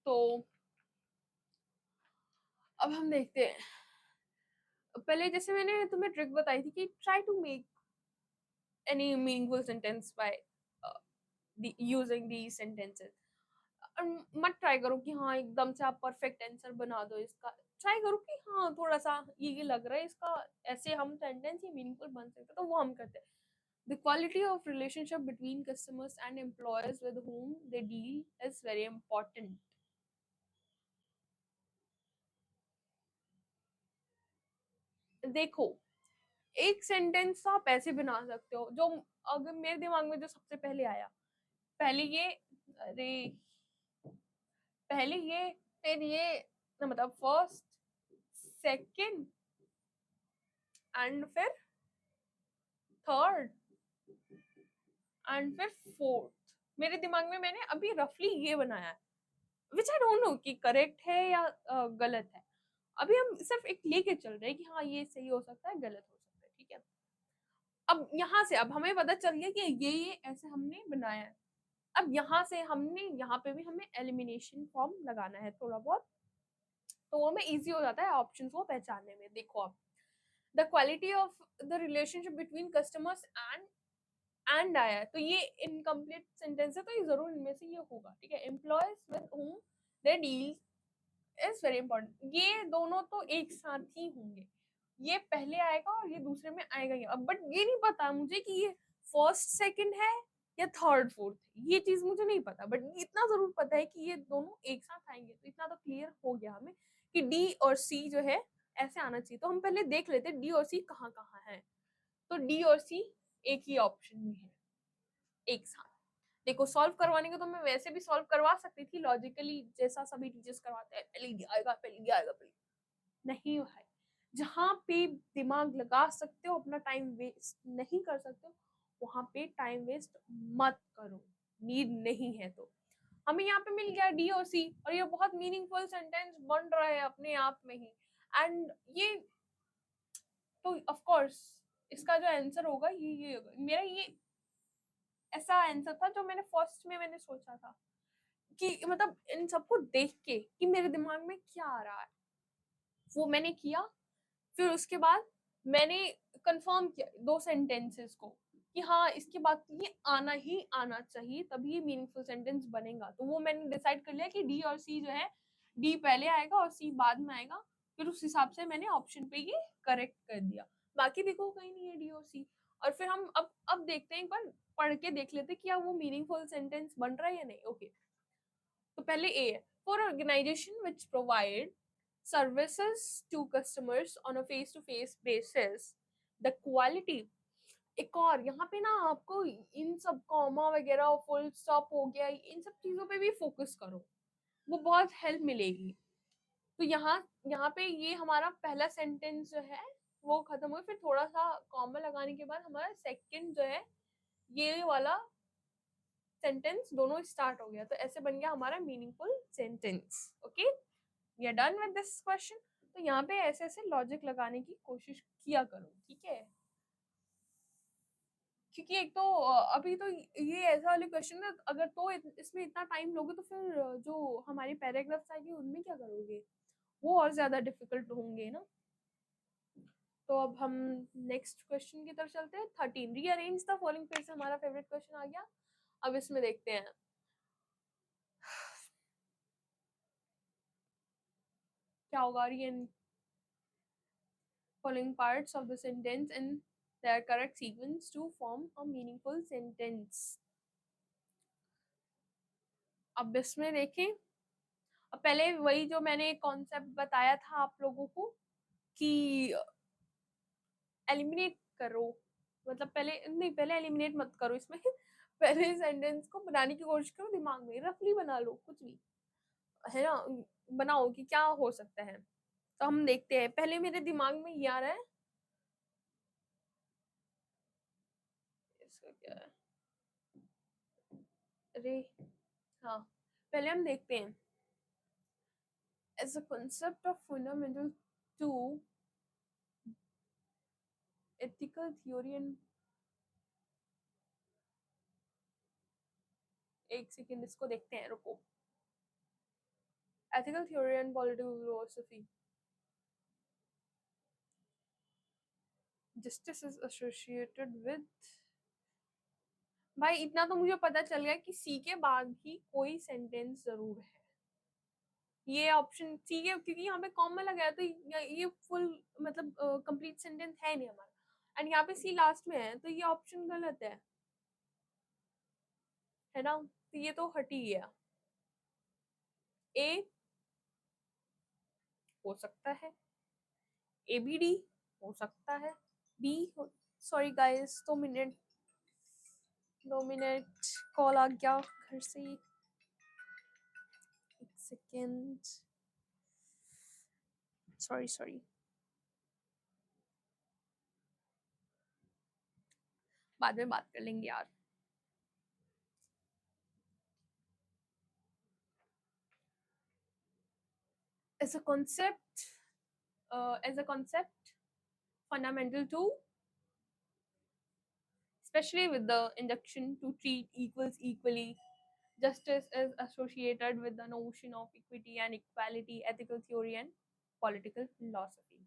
तो अब हम देखते हैं। पहले जैसे मैंने तुम्हें ट्रिक बताई थी कि try to make any meaningful sentence by using the sentences. मत ट्राई करो कि हाँ एकदम से आप परफेक्ट आंसर बना दो इसका। ट्राई करो कि हाँ थोड़ा सा ये लग रहा है इसका, ऐसे हम सेंटेंस ही मीनिंगफुल बन सकते, तो वो हम करते हैं। The quality of relationship between customers and employers with whom they deal is very important. देखो, एक सेंटेंस तो आप ऐसे बना सकते हो, जो अगर मेरे दिमाग में जो सबसे पहले आया, पहले ये, अरे पहले ये, फिर ये, मतलब फर्स्ट, सेकंड एंड फिर थर्ड एंड फिर फोर्थ। मेरे दिमाग में मैंने अभी रफली ये बनाया है, विच आई डोंट नो कि करेक्ट है या गलत है। अभी हम सिर्फ एक लेके चल रहे हैं कि हाँ ये सही हो सकता है, गलत हो सकता है, ठीक है। अब यहाँ से अब हमें पता चल गया कि ये ऐसे हमने बनाया है। अब यहाँ से हमने यहाँ पे भी हमें एलिमिनेशन फॉर्म लगाना है थोड़ा बहुत, तो हमें इजी हो जाता है ऑप्शंस को पहचानने में। देखो अब, the quality of the relationship between customers and आया है, तो ये इनकम्प्लीट सेंटेंस है, तो ये जरूर इनमें से ये होगा, ठीक है। Employees with whom they deal is very important, ये दोनों तो एक साथ ही होंगे, ये पहले आएगा और ये दूसरे में आएगा ही। अब बट ये नहीं पता मुझे कि ये फर्स्ट सेकंड है या थर्ड फोर्थ है, ये चीज मुझे नहीं पता, बट इतना जरूर पता है कि ये दोनों एक साथ आएंगे। तो इतना तो क्लियर हो गया हमें कि डी और सी जो है ऐसे आना चाहिए। तो हम पहले देख लेते डी और सी कहाँ कहाँ है। तो डी और सी एक ही ऑप्शन में है, एक साथ। देखो, सॉल्व करवाने को तो मैं वैसे भी सॉल्व करवा सकती थी लॉजिकली, जैसा सभी टीचर्स करवाते हैं, पहले ये आएगा, पहले ये आएगा, पहले नहीं भाई। जहाँ पे दिमाग लगा सकते हो, अपना टाइम वेस्ट नहीं कर सकते हो, वहां पे टाइम वेस्ट मत करो, नीड नहीं है। तो हमें यहाँ पे मिल गया डी और सी, और ये बहुत मीनिंगफुल सेंटेंस बन रहा है अपने आप में ही। एंड ये तो ऑफ कोर्स इसका जो आंसर होगा ये होगा। मेरा ये ऐसा आंसर था जो मैंने फर्स्ट में मैंने सोचा था कि मतलब इन सबको देख के कि मेरे दिमाग में क्या आ रहा है, वो मैंने किया। फिर उसके बाद मैंने कंफर्म किया दो सेंटेंसेस को कि हाँ इसके बाद ये आना ही आना चाहिए, तभी ये मीनिंगफुल सेंटेंस बनेगा। तो वो मैंने डिसाइड कर लिया कि डी और सी जो है, डी पहले आएगा और सी बाद में आएगा। फिर उस हिसाब से मैंने ऑप्शन पे ये करेक्ट कर दिया। बाकी देखो कहीं नहीं है डी और सी। और फिर हम अब देखते हैं, एक बार पढ़ के देख लेते हैं कि क्या वो मीनिंगफुल सेंटेंस बन रहा है या नहीं। ओके, तो पहले ए है, for organisation which provide services to customers on a face to face basis, the quality। एक और यहाँ पे ना आपको इन सब कॉमा वगैरह फुल स्टॉप हो गया, इन सब चीजों पे भी फोकस करो, वो बहुत हेल्प मिलेगी। तो यहाँ यहाँ पे ये हमारा पहला सेंटेंस जो है वो खत्म हुआ। फिर थोड़ा सा कॉमा लगाने के बाद हमारा सेकंड जो है ये वाला सेंटेंस दोनों स्टार्ट हो गया। तो ऐसे बन गया हमारा meaningful sentence. Okay, we are done with this question. तो यहाँ पे ऐसे ऐसे लॉजिक लगाने की कोशिश किया करो, ठीक है। क्योंकि एक तो अभी तो ये ऐसा वाले क्वेश्चन है, अगर तो इसमें इतना टाइम लोगे तो फिर जो हमारी पैराग्राफ्स आएगी उनमें क्या करोगे, वो और ज्यादा डिफिकल्ट होंगे ना। तो अब हम नेक्स्ट क्वेश्चन की तरफ चलते हैं। 13, रीअरेंज द फॉलोइंग। फिर से हमारा फेवरेट क्वेश्चन आ गया। अब इसमें देखते हैं क्या होगा। following parts of the sentence in their correct sequence to form a meaningful sentence। अब इसमें देखें, अब पहले वही जो मैंने कॉन्सेप्ट बताया था आप लोगों को कि एलिमिनेट करो, मतलब पहले नहीं, पहले एलिमिनेट मत करो इसमें पहले सेंटेंस को बनाने की कोशिश करो, दिमाग में रफली बना लो कुछ भी है ना, बनाओ कि क्या हो सकता है। तो हम देखते हैं, पहले मेरे दिमाग में ये आ रहा है, इसका क्या है, अरे हाँ, पहले हम देखते हैं। As a concept of fundamental to ethical theory and एक सेकेंड इसको देखते हैं, रुको। ethical theory and political philosophy, justice is associated with। भाई इतना तो मुझे पता चल गया कि सी के बाद भी कोई सेंटेंस जरूर है, ये ऑप्शन सी है, क्योंकि यहाँ पे कॉमा लगाया तो ये फुल मतलब कंप्लीट सेंटेंस है नहीं हमारा। एंड यहाँ पे सी लास्ट में है, तो ये ऑप्शन गलत है ना? तो ये तो हट ही गया। ए हो सकता है, ए बी डी हो सकता है, B sorry guys, 2 minute, 2 minute, call आ गया घर से। एक सेकेंड, सॉरी सॉरी, बाद में बात कर लेंगे यार। As a concept, as a concept fundamental to, especially with the induction to treat equals equally, justice is associated with the notion of equity and equality, ethical theory and political philosophy।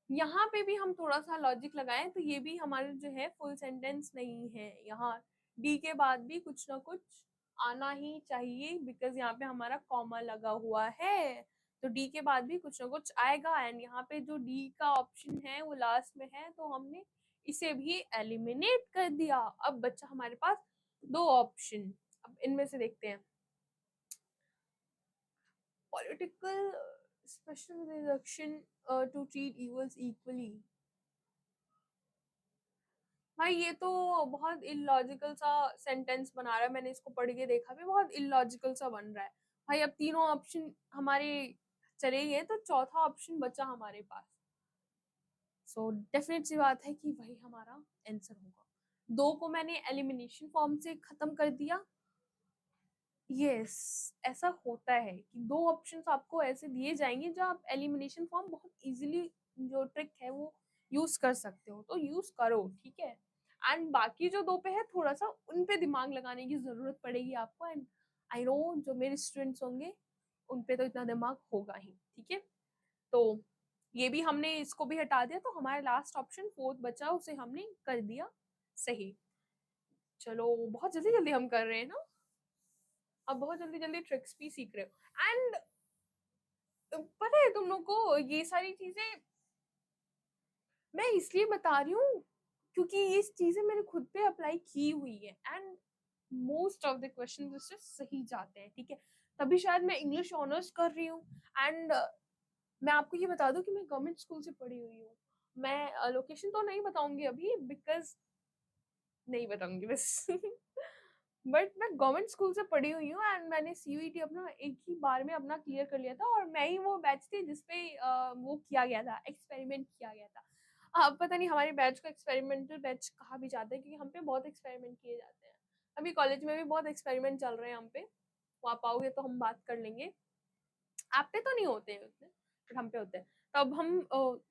यहाँ पे भी हम थोड़ा सा लॉजिक लगाएं तो ये भी हमारे जो है फुल सेंटेंस नहीं है, यहाँ डी के बाद भी कुछ ना कुछ आना ही चाहिए, बिकॉज यहाँ पे हमारा कॉमा लगा हुआ है, तो डी के बाद भी कुछ ना कुछ आएगा। एंड यहाँ पे जो डी का ऑप्शन है वो लास्ट में है, तो हमने इसे भी एलिमिनेट कर दिया। अब बच्चा हमारे पास 2 ऑप्शन, अब इनमें से देखते हैं। Political special reduction to treat evils equally, भाई ये तो बहुत इलॉजिकल सा सेंटेंस बना रहा है, मैंने इसको पढ़ के देखा भी, बहुत इलॉजिकल सा बन रहा है। भाई अब तीनों ऑप्शन हमारे चले गए, तो चौथा ऑप्शन बचा हमारे पास, सो डेफिनेट सी बात है कि वही हमारा आंसर होगा। 2 को मैंने एलिमिनेशन फॉर्म से खत्म कर दिया। यस, ऐसा होता है कि 2 ऑप्शंस आपको ऐसे दिए जाएंगे जो आप एलिमिनेशन फॉर्म बहुत इजीली, जो ट्रिक है वो यूज कर सकते हो, तो यूज करो, ठीक है। एंड बाकी जो 2 पे है थोड़ा सा उन पे दिमाग लगाने की जरूरत पड़ेगी आपको, एंड आई नो जो मेरे स्टूडेंट्स होंगे उन पे तो इतना दिमाग होगा ही, ठीक है। तो ये भी हमने इसको भी हटा दिया, तो हमारा लास्ट ऑप्शन 4th बचा, उसे हमने कर दिया सही। चलो बहुत जल्दी जल्दी हम कर रहे हैं ना, अब बहुत जल्दी जल्दी ट्रिक्स भी सीख रहे हो। एंड पता है तुम लोग को ये सारी चीजें मैं इसलिए बता रही हूँ क्योंकि ये चीजें मैंने खुद पे अप्लाई की हुई है, and most of the question इससे सही जाते हैं, ठीक है। तभी शायद मैं इंग्लिश ऑनर्स कर रही हूँ। एंड मैं आपको ये बता दूं कि मैं गवर्नमेंट स्कूल से पढ़ी हुई हूँ। मैं लोकेशन तो नहीं बताऊंगी अभी, बिकॉज नहीं बताऊंगी बस बट मैं गवर्नमेंट स्कूल से पढ़ी हुई हूँ, एंड मैंने सीयूईटी अपना एक ही बार में अपना क्लियर कर लिया था, और मैं ही वो बैच थी जिसपे वो किया गया था, एक्सपेरिमेंट किया गया था। अब पता नहीं हमारे बैच को एक्सपेरिमेंटल बैच कहा भी जाता है, क्योंकि हम पे बहुत एक्सपेरिमेंट किए जाते हैं। अभी कॉलेज में भी बहुत एक्सपेरिमेंट चल रहे हैं हम पे, वो आप आओगे तो हम बात कर लेंगे। आप पे तो नहीं होते हैं उतने, बट हम पे होते हैं। तब हम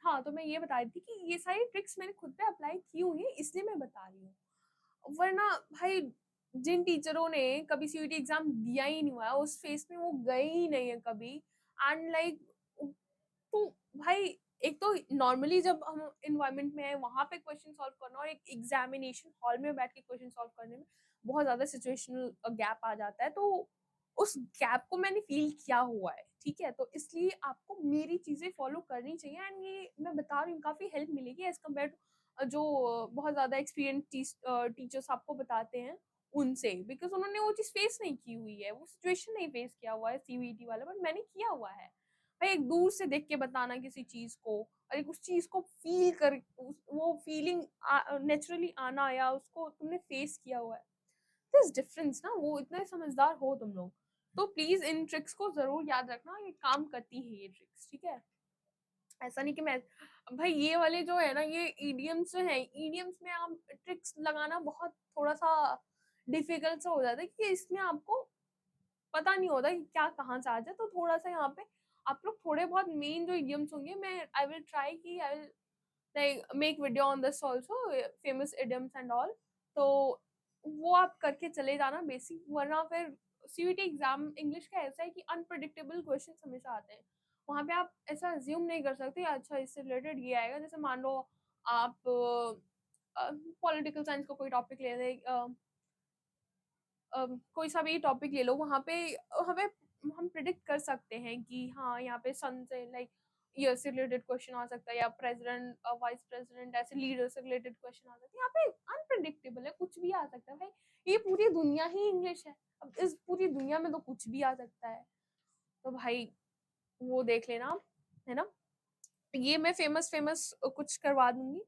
हाँ, तो मैं ये बता रही थी कि ये सारी ट्रिक्स मैंने खुद पे अप्लाई की हुई है, इसलिए मैं बता रही हूँ। वरना भाई जिन टीचरों ने कभी सीयूईटी एग्जाम दिया ही नहीं हुआ है, उस फेस में वो गए ही नहीं है कभी, एंड लाइक, तो भाई एक तो नॉर्मली जब हम इन्वायरमेंट में है वहां पे क्वेश्चन सॉल्व करना, और एक एग्जामिनेशन हॉल में बैठ के क्वेश्चन सॉल्व करने में बहुत ज्यादा सिचुएशनल गैप आ जाता है, तो उस गैप को मैंने फील किया हुआ है, ठीक है। तो इसलिए आपको मेरी चीजें फॉलो करनी चाहिए, एंड ये मैं बता रही हूँ काफी हेल्प मिलेगी एज कम्पेयर टू जो बहुत ज्यादा एक्सपीरियंस टीचर्स आपको बताते हैं उनसे, बिकॉज उन्होंने वो चीज फेस नहीं की हुई है, वो सिचुएशन नहीं फेस किया हुआ है सीवीटी वाला, बट मैंने किया हुआ है भाई। एक दूर से देख के बताना किसी चीज को, और एक उस चीज को फील कर, वो फीलिंग नेचुरली आना, या उसको तुमने फेस किया हुआ है, दिस डिफरेंस ना, वो इतने समझदार हो तुम लोग। तो प्लीज इन ट्रिक्स को जरूर याद रखना, ये काम करती है ये ट्रिक्स, ठीक है। ऐसा नहीं कि मैं, भाई ये वाले जो है ना, ये ईडियम्स जो है, ईडियम्स में आप ट्रिक्स लगाना बहुत थोड़ा सा डिफिकल्ट सा हो जाता है, क्योंकि इसमें आपको पता नहीं होता कि क्या कहाँ से आ जाए। तो थोड़ा सा यहाँ पे आप लोग थोड़े बहुत मेन जो इडियम्स होंगे, मैं आई विल ट्राई कि I will like make video on this also, famous idioms and all, तो वो आप करके चले जाना बेसिक। वरना फिर सीयूईटी एग्जाम इंग्लिश का ऐसा है कि अनप्रेडिक्टेबल क्वेश्चन हमेशा आते हैं, वहां पे आप ऐसा अज्यूम नहीं कर सकते अच्छा इससे रिलेटेड ये आएगा। जैसे मान लो आप पॉलिटिकल साइंस का कोई टॉपिक ले लें, कोई सा भी टॉपिक ले लो, वहाँ पे हमें हम प्रिडिक्ट कर सकते हैं कि हाँ यहाँ पे सन से लाइक ईयर से रिलेटेड क्वेश्चन आ सकता है, या प्रेसिडेंट वाइस प्रेसिडेंट ऐसे लीडर से रिलेटेड क्वेश्चन आ सकते हैं। यहाँ पे अनप्रिडिक्टेबल है, कुछ भी आ सकता है भाई, ये पूरी दुनिया ही इंग्लिश है, अब इस पूरी दुनिया में तो कुछ भी आ सकता है। तो भाई वो देख लेना आप, है ना। ये मैं फेमस फेमस कुछ करवा दूंगी।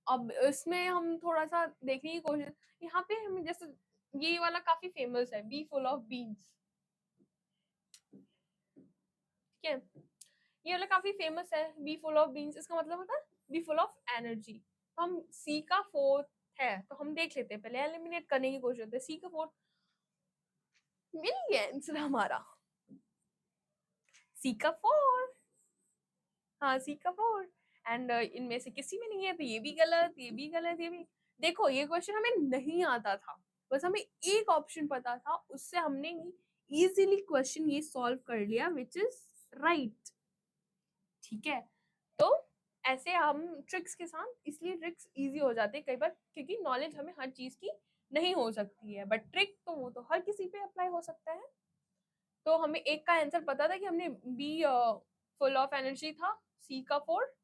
अब इसमें हम थोड़ा सा देखने की कोशिश, यहाँ पे हमें जैसे ये वाला काफी फेमस है, बी फुल ऑफ बीन्स, ठीक है। ये वाला काफी फेमस है, बी फुल ऑफ बीन्स, इसका मतलब होता है बी फुल ऑफ एनर्जी। तो हम सी का फोर्थ है, तो हम देख लेते हैं, पहले एलिमिनेट करने की कोशिश करते हैं। सी का फोर्थ मिल गया आंसर हमारा, सी का फोर, हाँ सी का फोर। एंड इनमें से किसी में नहीं है, तो ये भी गलत, ये भी गलत, ये भी। देखो ये क्वेश्चन हमें नहीं आता था, बस हमें एक ऑप्शन पता था, उससे हमने इजीली क्वेश्चन ये सॉल्व कर लिया, विच इज राइट, ठीक है। तो ऐसे हम ट्रिक्स के साथ, इसलिए ट्रिक्स इजी हो जाते हैं कई बार, क्योंकि नॉलेज हमें हर चीज की नहीं हो सकती है, बट ट्रिक तो वो तो हर किसी पे अप्लाई हो सकता है। तो हमें एक का आंसर पता था कि हमने बी फुल ऑफ एनर्जी था, सी का फोर,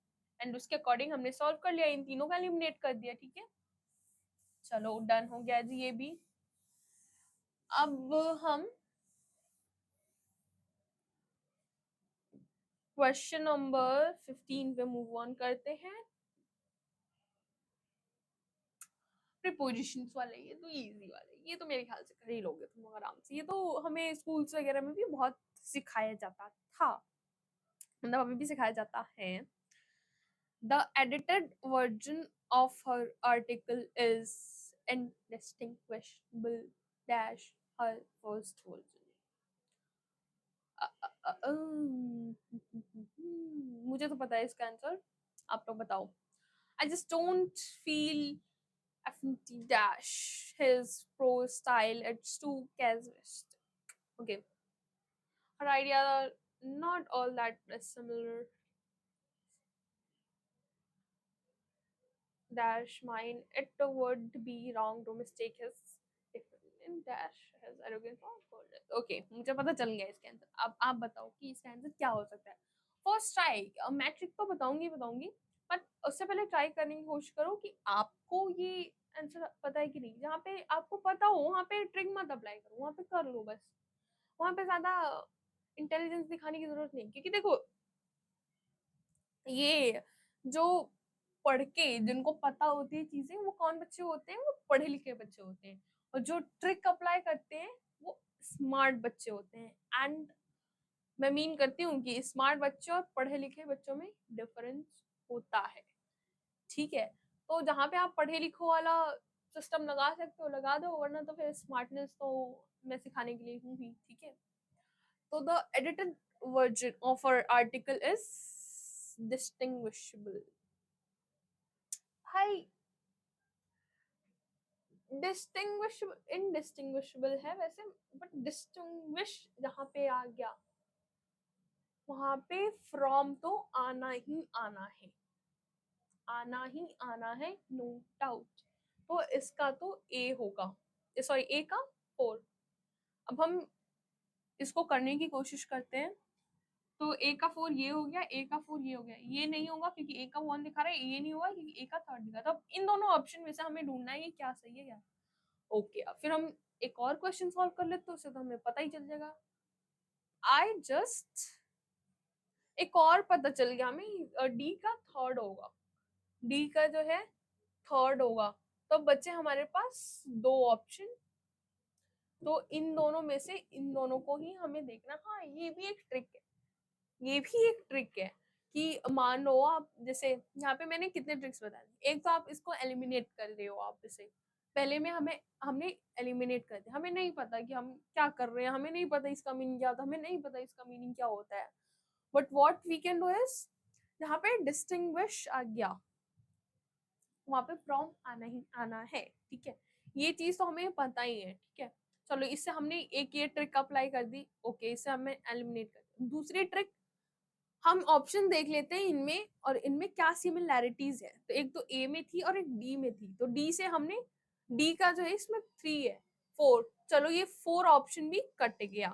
एंड उसके अकॉर्डिंग हमने सॉल्व कर लिया, इन तीनों का एलिमिनेट कर दिया, ठीक है। चलो डन हो गया जी ये भी। अब हम क्वेश्चन नंबर 15 पे मूव ऑन करते हैं। प्रीपोजिशंस वाले, ये तो इजी वाले, ये तो मेरे ख्याल से कर ही लोगे तुम आराम से, ये तो हमें स्कूल्स वगैरह में भी बहुत सिखाया जाता था, मतलब अभी भी सिखाया जाता है। The edited version of her article is indistinguishable dash her first version. मुझे तो पता है इसका आंसर, आप लोग बताओ। I just don't feel affinity dash his prose style. It's too casuistic. Okay, her ideas are not all that similar. Dash mine, it would be wrong to mistake his different dash his arrogance or coldness. Okay, मुझे पता चल गया इसका आंसर। अब आप बताओ कि इसका आंसर क्या हो सकता है। फर्स्ट ट्राई, मैट्रिक तो बताऊंगी, पर उससे पहले ट्राई करने की कोशिश करो कि आपको ये आंसर पता है कि नहीं। जहाँ पे आपको पता हो वहाँ पे ट्रिक मत अप्लाई करो, वहाँ पे कर लो बस, वहाँ पे ज्यादा इंटेलिजेंस दिखाने की जरूरत नहीं, क्योंकि देखो ये जो पढ़ के जिनको पता होती है चीजें, वो कौन बच्चे होते हैं, वो पढ़े लिखे बच्चे होते हैं, और जो ट्रिक अप्लाई करते हैं वो स्मार्ट बच्चे होते हैं। एंड मैं मीन करती हूँ कि स्मार्ट बच्चों और पढ़े लिखे बच्चों में डिफरेंस होता है, ठीक है। तो जहाँ पे आप पढ़े लिखो वाला सिस्टम लगा सकते हो लगा दो, वरना तो फिर स्मार्टनेस तो मैं सिखाने के लिए हूँ ही, ठीक है। तो the edited version of our article is distinguishable. भाई डिस्टिंग्विशेबल इनडिस्टिंग्विशेबल है वैसे, बट डिस्टिंग्विश जहाँ पे आ गया वहां पे फ्रॉम तो आना ही आना है, आना ही आना है, नो डाउट। तो इसका तो ए होगा, सॉरी ए का फोर। अब हम इसको करने की कोशिश करते हैं। तो ए का फोर ये हो गया, ए का फोर ये हो गया, ये नहीं होगा क्योंकि ए का वन दिखा रहा है, ये नहीं होगा क्योंकि ए का थर्ड दिखा। तो अब इन दोनों ऑप्शन में से हमें ढूंढना है ये क्या सही है क्या। ओके, अब फिर हम एक और क्वेश्चन सॉल्व कर लेते हैं, उससे तो हमें पता ही चल जाएगा। आई जस्ट एक और पता चल गया हमें, डी का थर्ड होगा, डी का जो है थर्ड होगा। तो बच्चे हमारे पास दो ऑप्शन, तो इन दोनों में से इन दोनों को ही हमें देखना। हाँ ये भी एक ट्रिक है, ये भी एक ट्रिक है कि मान लो आप, जैसे यहाँ पे मैंने कितने ट्रिक्स बता दी। एक तो आप इसको एलिमिनेट कर रहे हो, आप इसे पहले में हमने एलिमिनेट कर दिया, हमें नहीं पता कि हम क्या कर रहे हैं, हमें नहीं पता इसका मीनिंग क्या होता है, हमें नहीं पता इसका मीनिंग क्या होता है। But what we can do is, यहाँ पे डिस्टिंग्विश आ गया, वहां पे फ्रॉम आना ही आना है, ठीक है। ये चीज तो हमें पता ही है, ठीक है। चलो इससे हमने एक ये ट्रिक अप्लाई कर दी, ओके, इससे हमें एलिमिनेट कर दिया। दूसरी ट्रिक, हम ऑप्शन देख लेते हैं इनमें और इनमें क्या सिमिलैरिटीज है। तो एक तो ए में थी और एक डी में थी, तो डी से हमने, डी का जो है इसमें थ्री है, फोर, चलो ये फोर ऑप्शन भी कट गया,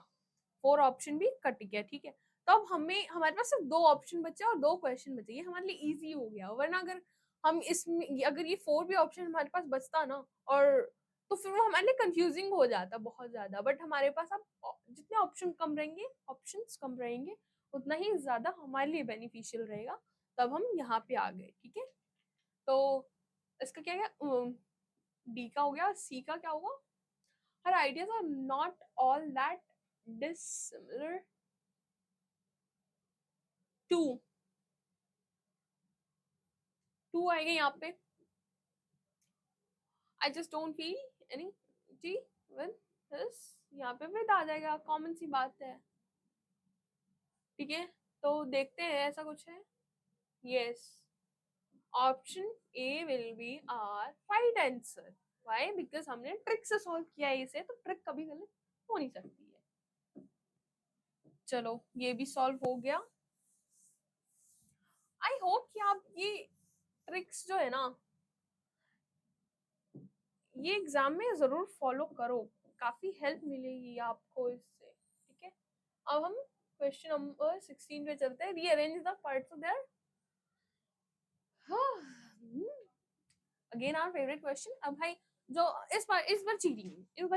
फोर ऑप्शन भी कट गया, ठीक है। तब हमें हमारे पास सिर्फ 2 ऑप्शन बचे और 2 क्वेश्चन बचे, ये हमारे लिए ईज़ी हो गया। वरना अगर हम इसमें अगर ये 4 भी ऑप्शन हमारे पास बचता ना, और तो फिर वो हमारे लिए कंफ्यूजिंग हो जाता बहुत ज़्यादा। बट हमारे पास अब जितने ऑप्शंस कम रहेंगे, उतना ही ज़्यादा हमारे लिए बेनिफिशियल रहेगा। तब हम यहाँ पे आ गए, ठीक है? तो इसका क्या है, डी का हो गया, सी का क्या होगा? Her ideas are not all that dissimilar to, two आएगा यहाँ पे। I just don't feel any G with this, यहाँ पे विद आ जाएगा, कॉमन सी बात है, ठीक है? तो देखते हैं ऐसा कुछ है। Yes, option A will be our right answer. Why? Because हमने ट्रिक से सॉल्व किया है इसे, तो ट्रिक कभी गलत हो नहीं सकती है। चलो ये भी सॉल्व हो गया। आई होप कि आप ये ट्रिक्स जो है ना, ये एग्जाम में जरूर फॉलो करो, काफी हेल्प मिलेगी आपको इससे, ठीक है? अब हम क्वेश्चन नंबर 16 पे चलते हैं। Rearrange the parts of their, again our favourite question. अब भाई जो इस बार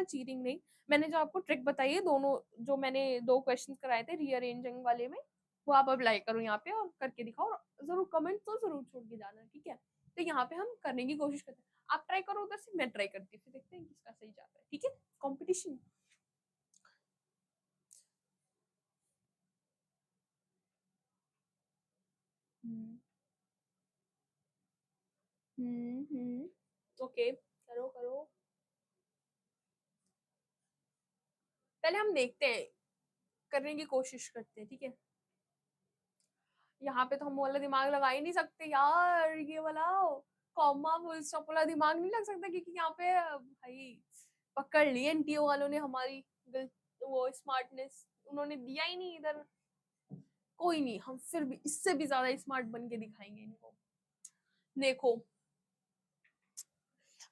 चीटिंग नहीं, मैंने जो आपको ट्रिक बताई है, दोनों जो मैंने 2 क्वेश्चन कराए थे रीअरेंजिंग वाले में, वो आप अप्लाई करो यहाँ पे और करके दिखाओ, और जरूर कमेंट तो जरूर छोड़ के जाना, ठीक है? तो यहाँ पे हम करने की कोशिश करते हैं, आप ट्राई करो उधर से, मैं ट्राई करती हूँ, फिर देखते हैं किसका सही जाता है, ठीक है? कॉम्पिटिशन। ओके, करो करो। पहले हम देखते हैं, करने की कोशिश करते हैं, ठीक है? यहाँ पे तो हम वाला दिमाग लगा ही नहीं सकते यार, ये वाला कॉमा फुल स्टॉप वाला दिमाग नहीं लग सकता, क्योंकि यहाँ पे भाई पकड़ ली एनटीओ वालों ने हमारी वो स्मार्टनेस, उन्होंने दिया ही नहीं इधर। कोई नहीं, हम फिर भी इससे भी ज्यादा स्मार्ट बन के दिखाएंगे इनको। देखो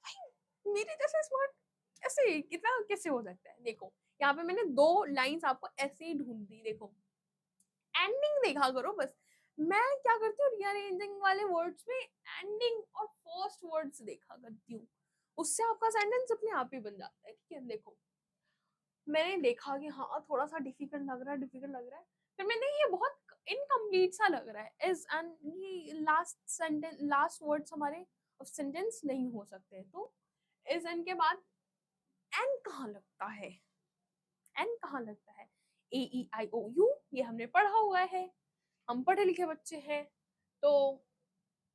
भाई, मेरे जैसे स्मार्ट ऐसे कितना कैसे हो सकता है? देखो यहाँ पे मैंने 2 लाइंस आपको ऐसे ही ढूंढ दी, देखो एंडिंग देखा करो बस। मैं क्या करती हूँ, रीअरेंजिंग वाले वर्ड्स में एंडिंग और फर्स्ट वर्ड्स देखा करती हूँ, उससे आपका सेंटेंस अपने आप ही बन जाता है, ठीक है? देखो मैंने देखा कि हाँ थोड़ा सा डिफिकल्ट लग रहा है, फिर मैंने ये बहुत इनकम्प्लीट सा लग रहा है इज एंड ये लास्ट सेंटेंस, लास्ट वर्ड्स हमारे सेंटेंस नहीं हो सकते, तो इज एन के बाद एन कहाँ लगता है? एन कहाँ लगता है? ए ई आई ओ यू, ये हमने पढ़ा हुआ है, हम पढ़े लिखे बच्चे हैं। तो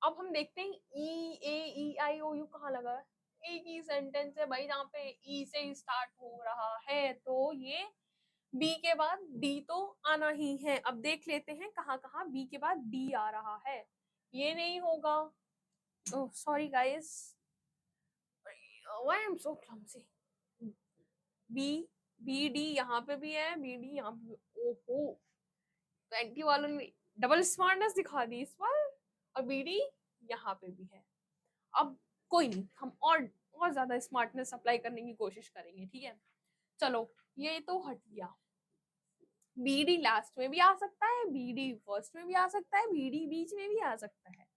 अब हम देखते हैं ई ए ई आई ओ यू कहाँ लगा है। एक ही सेंटेंस है भाई जहाँ पे ई से स्टार्ट हो रहा है, तो ये बी के बाद डी तो आना ही है। अब देख लेते हैं कहाँ कहाँ बी के बाद डी आ रहा है। ये नहीं होगा, oh sorry guys, why I am so clumsy. B B D यहाँ पे भी है, बी डी यहाँ पे, ओहो 20 वालों ने डबल स्मार्टनेस दिखा दी इस बार, और बी डी यहाँ पे भी है। अब कोई नहीं, हम और ज्यादा स्मार्टनेस अप्लाई करने की कोशिश करेंगे, ठीक है? चलो ये तो हट गया, बीडी लास्ट में भी आ सकता है, बीडी फर्स्ट में भी आ सकता है, बीडी बीच में भी आ सकता है।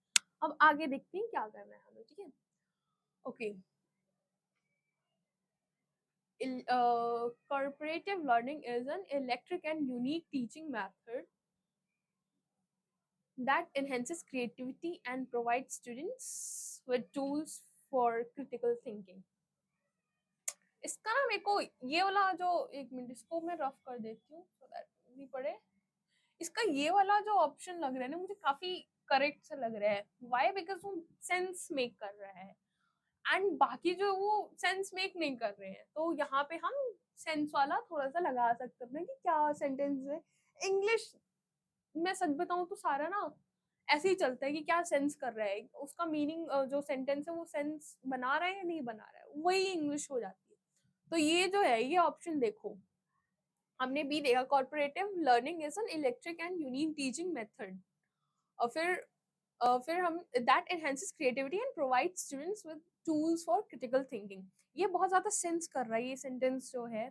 अब आगे देखते हैं क्या करना है हमें, ठीक है? Okay, cooperative learning is an electric and unique teaching method that enhances creativity and provides students with tools for critical thinking. इसका ना मेरे को ये वाला जो, एक मिनट इसको मैं रफ कर देती हूँ सो दैट नहीं पड़े। इसका ये वाला जो ऑप्शन लग रहा है ना, मुझे काफी करेक्ट सा लग रहा है। व्हाई? बिकॉज वो सेंस मेक कर रहा है, एंड बाकी जो वो सेंस मेक नहीं कर रहे हैं, तो यहाँ पे हम सेंस वाला थोड़ा सा लगा सकते हैं कि क्या सेंटेंस है। इंग्लिश मैं सच बताऊं तो सारा ना ऐसे ही चलता है कि क्या सेंस कर रहा है, उसका मीनिंग जो सेंटेंस है वो सेंस बना रहा है या नहीं बना रहा है, वही इंग्लिश हो जाती है। तो ये जो है ये ऑप्शन देखो, हमने बी देखा, corporative learning is an electric and unique teaching method, और फिर हम that enhances creativity and provide students with tools for critical thinking. ये बहुत ज्यादा सेंस कर रहा है ये सेंटेंस जो है,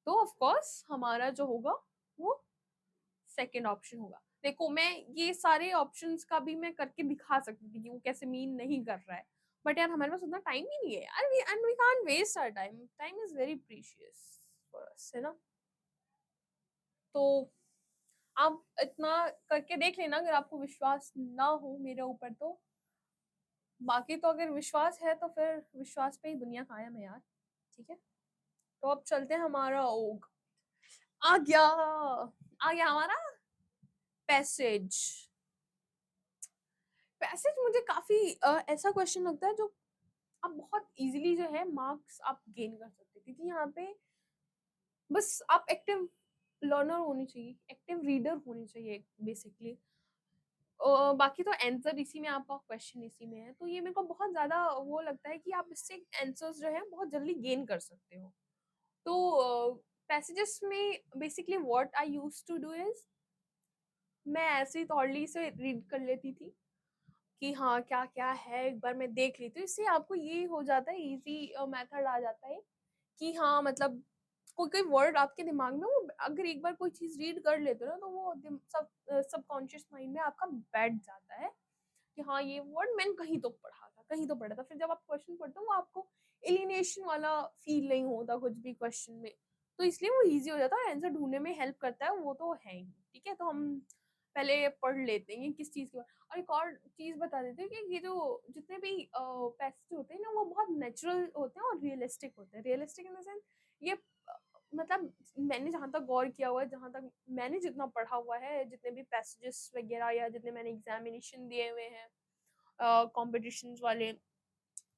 तो ऑफ कोर्स हमारा जो होगा वो सेकंड ऑप्शन होगा। देखो मैं ये सारे ऑप्शंस का भी मैं करके दिखा सकती थी कि वो कैसे मीन नहीं कर रहा है, बट यार हमारे पास उतना टाइम ही नहीं है यार, and we can't waste our time, time is very precious for us, है ना। तो आप इतना करके देख लेना अगर आपको विश्वास ना हो मेरे ऊपर तो। बाकी तो अगर विश्वास है तो फिर विश्वास पे ही दुनिया कायम है यार, ठीक है। तो अब चलते हैं, हमारा ओग आ गया, आ गया हमारा पैसेज। पैसेज मुझे काफी ऐसा क्वेश्चन लगता है जो आप बहुत इजीली जो है मार्क्स आप गेन कर सकते हैं, क्योंकि यहाँ पे बस आप एक्टिव लर्नर होनी चाहिए, एक्टिव रीडर होनी चाहिए बेसिकली। बाकी तो आंसर इसी में, आपका क्वेश्चन इसी में है, तो ये मेरे को बहुत ज्यादा वो लगता है कि आप इससे आंसर्स जो है बहुत जल्दी गेन कर सकते हो। तो पैसेजेस में basically what I used to do is, मैं ऐसे ही थॉडली से रीड कर लेती थी कि हाँ क्या क्या है, एक बार मैं देख लेती हूँ, इससे आपको ये हो जाता है, इजी मेथड आ जाता है कि हाँ मतलब कोई कोई वर्ड आपके दिमाग में, वो अगर एक बार कोई चीज रीड कर लेते हो ना तो वो सबकॉन्शियस माइंड में आपका बैठ जाता है कि हाँ ये वर्ड मैंने कहीं तो पढ़ा था, कहीं तो पढ़ा था। फिर जब आप क्वेश्चन पढ़ते हो वो आपको एलिनेशन वाला फील नहीं होता कुछ भी क्वेश्चन में, तो इसलिए वो इजी हो जाता है और आंसर ढूंढने में हेल्प करता है, वो तो है ही, ठीक है। तो हम पहले पढ़ लेते हैं किस चीज के बारे। और एक और चीज बता देते हैं कि ये जो जितने भी पैसेज होते हैं ना वो बहुत नेचुरल होते हैं और रियलिस्टिक होते हैं। रियलिस्टिक इन द सेंस ये मतलब मैंने जहाँ तक गौर किया हुआ है, जहाँ तक मैंने जितना पढ़ा हुआ है, जितने भी पैसेजेस वगैरह या जितने मैंने एग्जामिनेशन दिए हुए हैं कॉम्पिटिशन्स वाले,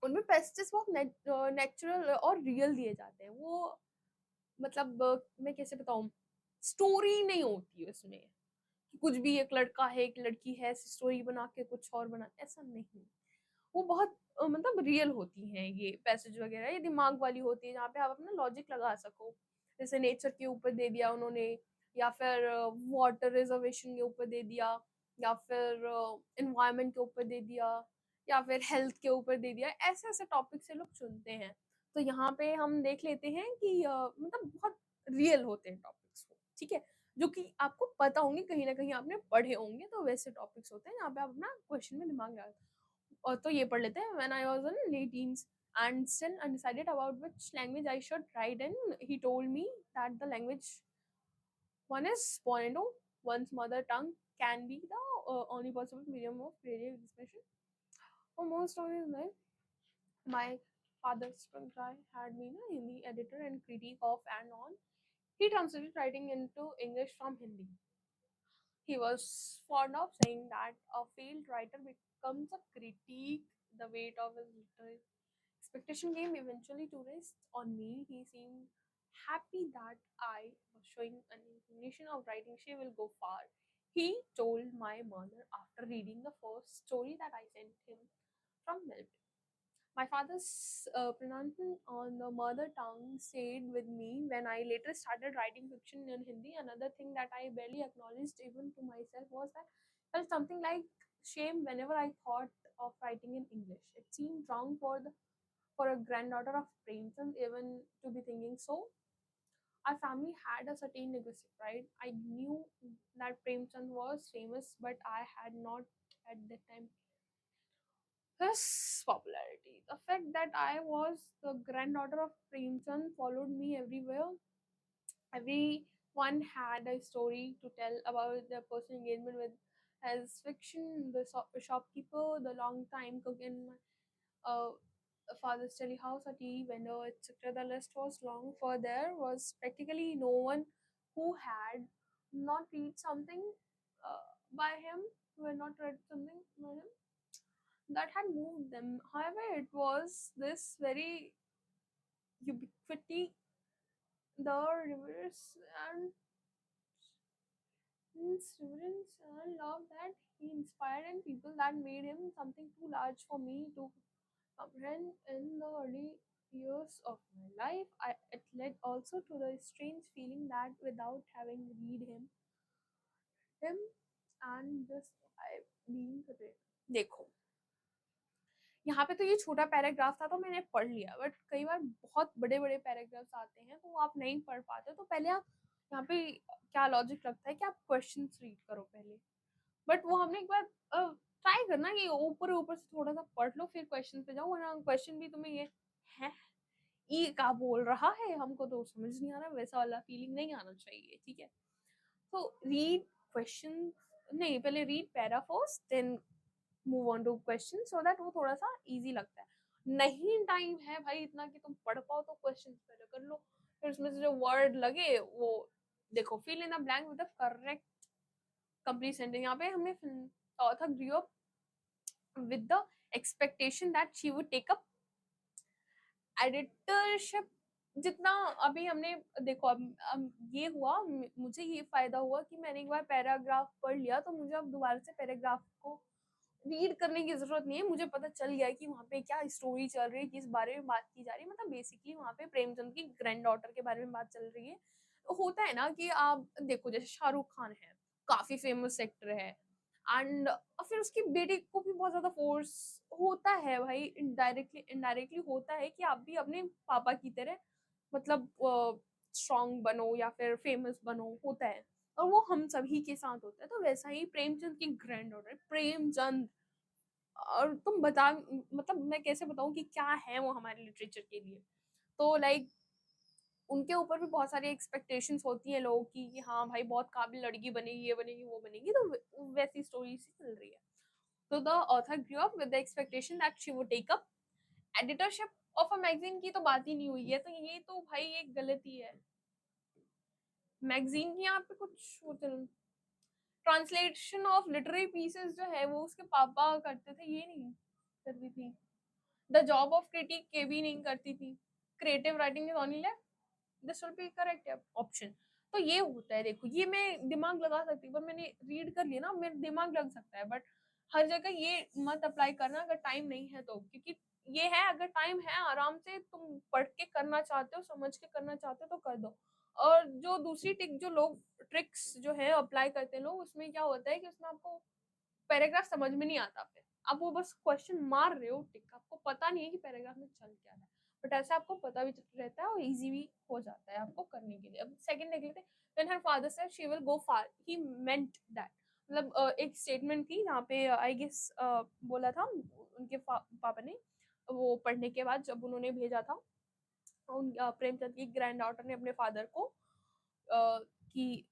उनमें पैसेजेस बहुत नेचुरल और रियल दिए जाते हैं। वो मतलब मैं कैसे बताऊँ, स्टोरी नहीं होती है उसमें कि कुछ भी एक लड़का है एक लड़की है स्टोरी बना के कुछ और बना, ऐसा नहीं। वो बहुत मतलब रियल होती हैं ये पैसेज वगैरह, ये दिमाग वाली होती है जहाँ पे आप अपना लॉजिक लगा सको। जैसे नेचर के ऊपर दे दिया उन्होंने, या फिर वाटर रिजर्वेशन के ऊपर दे दिया, या फिर एनवायरनमेंट के ऊपर दे दिया, या फिर हेल्थ के ऊपर दे दिया, ऐसे ऐसे टॉपिक से लोग चुनते हैं। तो यहाँ पे हम देख लेते हैं कि मतलब बहुत रियल होते हैं टॉपिक्स, ठीक है, जो कि आपको पता होंगे, कहीं ना कहीं आपने पढ़े होंगे, तो वैसे टॉपिक्स होते हैं जहाँ पे आप अपना क्वेश्चन में दिमाग लगा। और तो ये पढ़ लेते हैं। When I was in late teens and still undecided about which language I should write in, he told me that the language one is born into one's mother tongue can be the only possible medium of creative expression. For most of his life, my father's guy had been a Hindi editor and critic of and on. He translated writing into English from Hindi. He was fond of saying that a failed writer becomes a critique. The weight of his literary expectation came eventually to rest on me. He seemed happy that I was showing an inclination of writing. She will go far. He told my mother after reading the first story that I sent him from Melbourne. My father's pronunciation on the mother tongue stayed with me when I later started writing fiction in Hindi. Another thing that I barely acknowledged even to myself was that I felt something like shame whenever I thought of writing in English. It seemed wrong for a granddaughter of Premchand even to be thinking so. Our family had a certain linguistic pride. I knew that Premchand was famous, but I had not at that time his popularity. The fact that I was the granddaughter of Premchand followed me everywhere. Everyone had a story to tell about their personal engagement with his fiction, the shopkeeper, the long time cook in my uh, father's telly house, a tea vendor, etc. The list was long, for there was practically no one who had not read something by him, who had not read something by him that had moved them. However, it was this very ubiquity, the reverse and reverence and love that he inspired in people that made him something too large for me to comprehend in the early years of my life. It led also to the strange feeling that without having read him and just I being the देखो यहाँ पे तो ये छोटा पैराग्राफ था तो मैंने पढ़ लिया, बट कई बार बहुत बड़े बड़े पैराग्राफ्स आते हैं तो वो आप नहीं पढ़ पाते, तो पहले आप यहाँ पे क्या लॉजिक लगता है कि आप क्वेश्चंस रीड करो पहले, बट वो हमने एक बार ट्राई करना कि ऊपर ऊपर से थोड़ा सा पढ़ लो फिर क्वेश्चन पे जाओ, वरना क्वेश्चन भी तुम्हें ये क्या बोल रहा है, हमको तो समझ नहीं आ रहा, वैसा वाला फीलिंग नहीं आना चाहिए, ठीक है। तो रीड क्वेश्चन, नहीं पहले read para first then move on to question, so that वो थोड़ा सा इजी लगता है। नहीं टाइम है भाई इतना कि तुम पढ़ पाओ तो क्वेश्चन पहले कर लो, फिर उसमें से जो वर्ड लगे वो देखो, fill in the blank with the correct complete sentence. यहाँ पे हमें author grew up with the expectation that she would take up editorship. जितना अभी हमने देखो, अब ये हुआ, मुझे ये फायदा हुआ कि मैंने एक बार पैराग्राफ पढ़ लिया, तो मुझे अब दोबारा से पैराग्राफ को रीड करने की जरूरत नहीं है, मुझे पता चल गया कि वहाँ पे क्या स्टोरी चल रही है, किस बारे में बात की जा रही है। मतलब बेसिकली वहाँ पे प्रेमचंद की ग्रैंड डॉटर के बारे में बात चल रही है। तो होता है ना कि आप देखो, जैसे शाहरुख खान है, काफी फेमस एक्टर है, एंड फिर उसकी बेटी को भी बहुत ज्यादा फोर्स होता है भाई, इनडायरेक्टली इनडायरेक्टली होता है कि आप भी अपने पापा की तरह मतलब स्ट्रॉन्ग बनो या फिर फेमस बनो, होता है, और वो हम सभी के साथ होता है। तो वैसा ही प्रेमचंद की ग्रैंड डॉटर प्रेमचंद, और तुम बता, मतलब मैं कैसे बताऊं कि क्या है वो हमारे लिटरेचर के लिए। तो लाइक उनके ऊपर भी बहुत सारी एक्सपेक्टेशंस होती हैं लोगों की कि हाँ भाई बहुत काबिल लड़की बनेगी, ये बनेगी वो बनेगी, तो वैसी स्टोरी सी चल रही है। तो the author grew up with the expectation that she would take up editorship of a magazine की तो बात ही नहीं हुई है, तो ये तो भाई एक गलती है। मैगजीन की यहाँ पे कुछ ट्रांसलेशन ऑफ लिटरेरी पीसेस जो है वो उसके पापा करते थे, ये नहीं करती थी। द जॉब ऑफ क्रिटिक के भी नहीं करती थी। Creative writing is only left, this will B correct option. तो ये होता है, देखो ये मैं दिमाग लगा सकती हूँ, पर मैंने रीड कर लिया ना, मेरा दिमाग लग सकता है, बट हर जगह ये मत अप्लाई करना अगर टाइम नहीं है तो, क्योंकि ये है अगर टाइम है आराम से तुम पढ़ के करना चाहते हो, समझ के करना चाहते हो तो कर दो। और जो दूसरी टिक जो लोग ट्रिक्स जो है अप्लाई करते हैं लोग, उसमें क्या होता है कि उसमें आपको पैराग्राफ समझ में नहीं आता, फिर आप वो बस क्वेश्चन मार रहे हो टिक, आपको पता नहीं है कि पैराग्राफ में चल क्या रहा है, बट ऐसा आपको पता भी रहता है और इजी भी हो जाता है आपको करने के लिए। अब सेकंड देख लेते हैं। When her father said she will go far, he meant that, मतलब एक स्टेटमेंट थी जहाँ पे आई गेस बोला था उनके पापा ने, वो पढ़ने के बाद जब उन्होंने भेजा था उन प्रेमचंद की ग्रैंड डॉटर ने अपने फादर को कि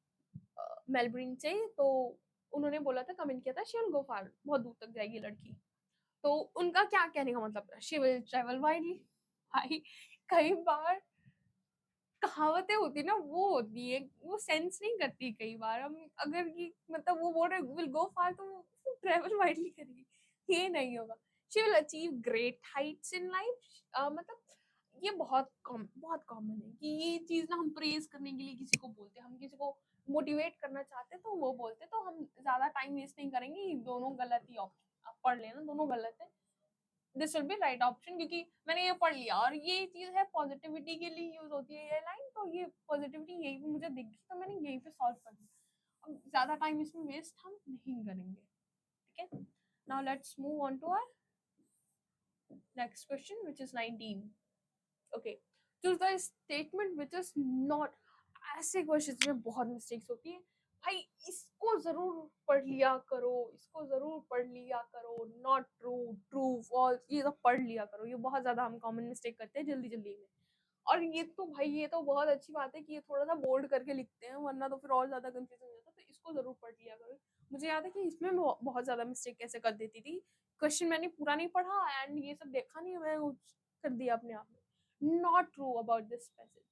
मेलबर्न से, तो उन्होंने बोला था, कमेंट किया था शी विल गो फार, बहुत दूर तक जाएगी लड़की। तो उनका क्या कहने का मतलब है, शी विल ट्रेवल वाइडली। भाई कई बार कहावतें होती है ना, वो होती है, वो सेंस नहीं करती कई बार। हम अगर ये मतलब वो बोल रहे विल गो फार, तो ट्रेवल वाइडली करेगी, ये नहीं होगा। She will achieve great heights in life, मतलब ये बहुत कॉमन है कि ये चीज ना हम प्रेज करने के लिए किसी को बोलते हैं, हम किसी को मोटिवेट करना चाहते हैं तो वो बोलते हैं, तो हम ज्यादा टाइम वेस्ट नहीं करेंगे, दोनों गलत ही ऑप्शन आप पढ़ लेना, दोनों गलत है। This will B right option, क्योंकि मैंने ये पढ़ लिया और ये चीज है पॉजिटिविटी के लिए यूज होती है ये लाइन, तो ये पॉजिटिविटी यही पे मुझे दिख गई तो मैंने यही पे सॉल्व कर दिया। अब ज्यादा टाइम इसमें वेस्ट हम नहीं करेंगे, ठीक है। Now let's move on to our next question which is 19। Okay, choose the statement which is not. ऐसे क्वेश्चंस में बहुत मिस्टेक्स होती है भाई, इसको जरूर पढ़ लिया करो, इसको जरूर पढ़ लिया करो, नॉट ट्रू, ट्रू फॉल्स, ये सब पढ़ लिया करो, ये बहुत ज्यादा हम कॉमन मिस्टेक करते हैं जल्दी जल्दी में। और ये तो भाई ये तो बहुत अच्छी बात है कि ये थोड़ा सा बोल्ड करके लिखते हैं, वरना तो फिर और ज्यादा कंफ्यूजन हो जाता है, तो इसको जरूर पढ़ लिया करो। मुझे याद है कि इसमें मैं बहुत ज्यादा मिस्टेक कैसे कर देती थी, क्वेश्चन मैंने पूरा नहीं पढ़ा एंड ये सब देखा नहीं, मैं कर दिया अपने आप में। Not true about this passage,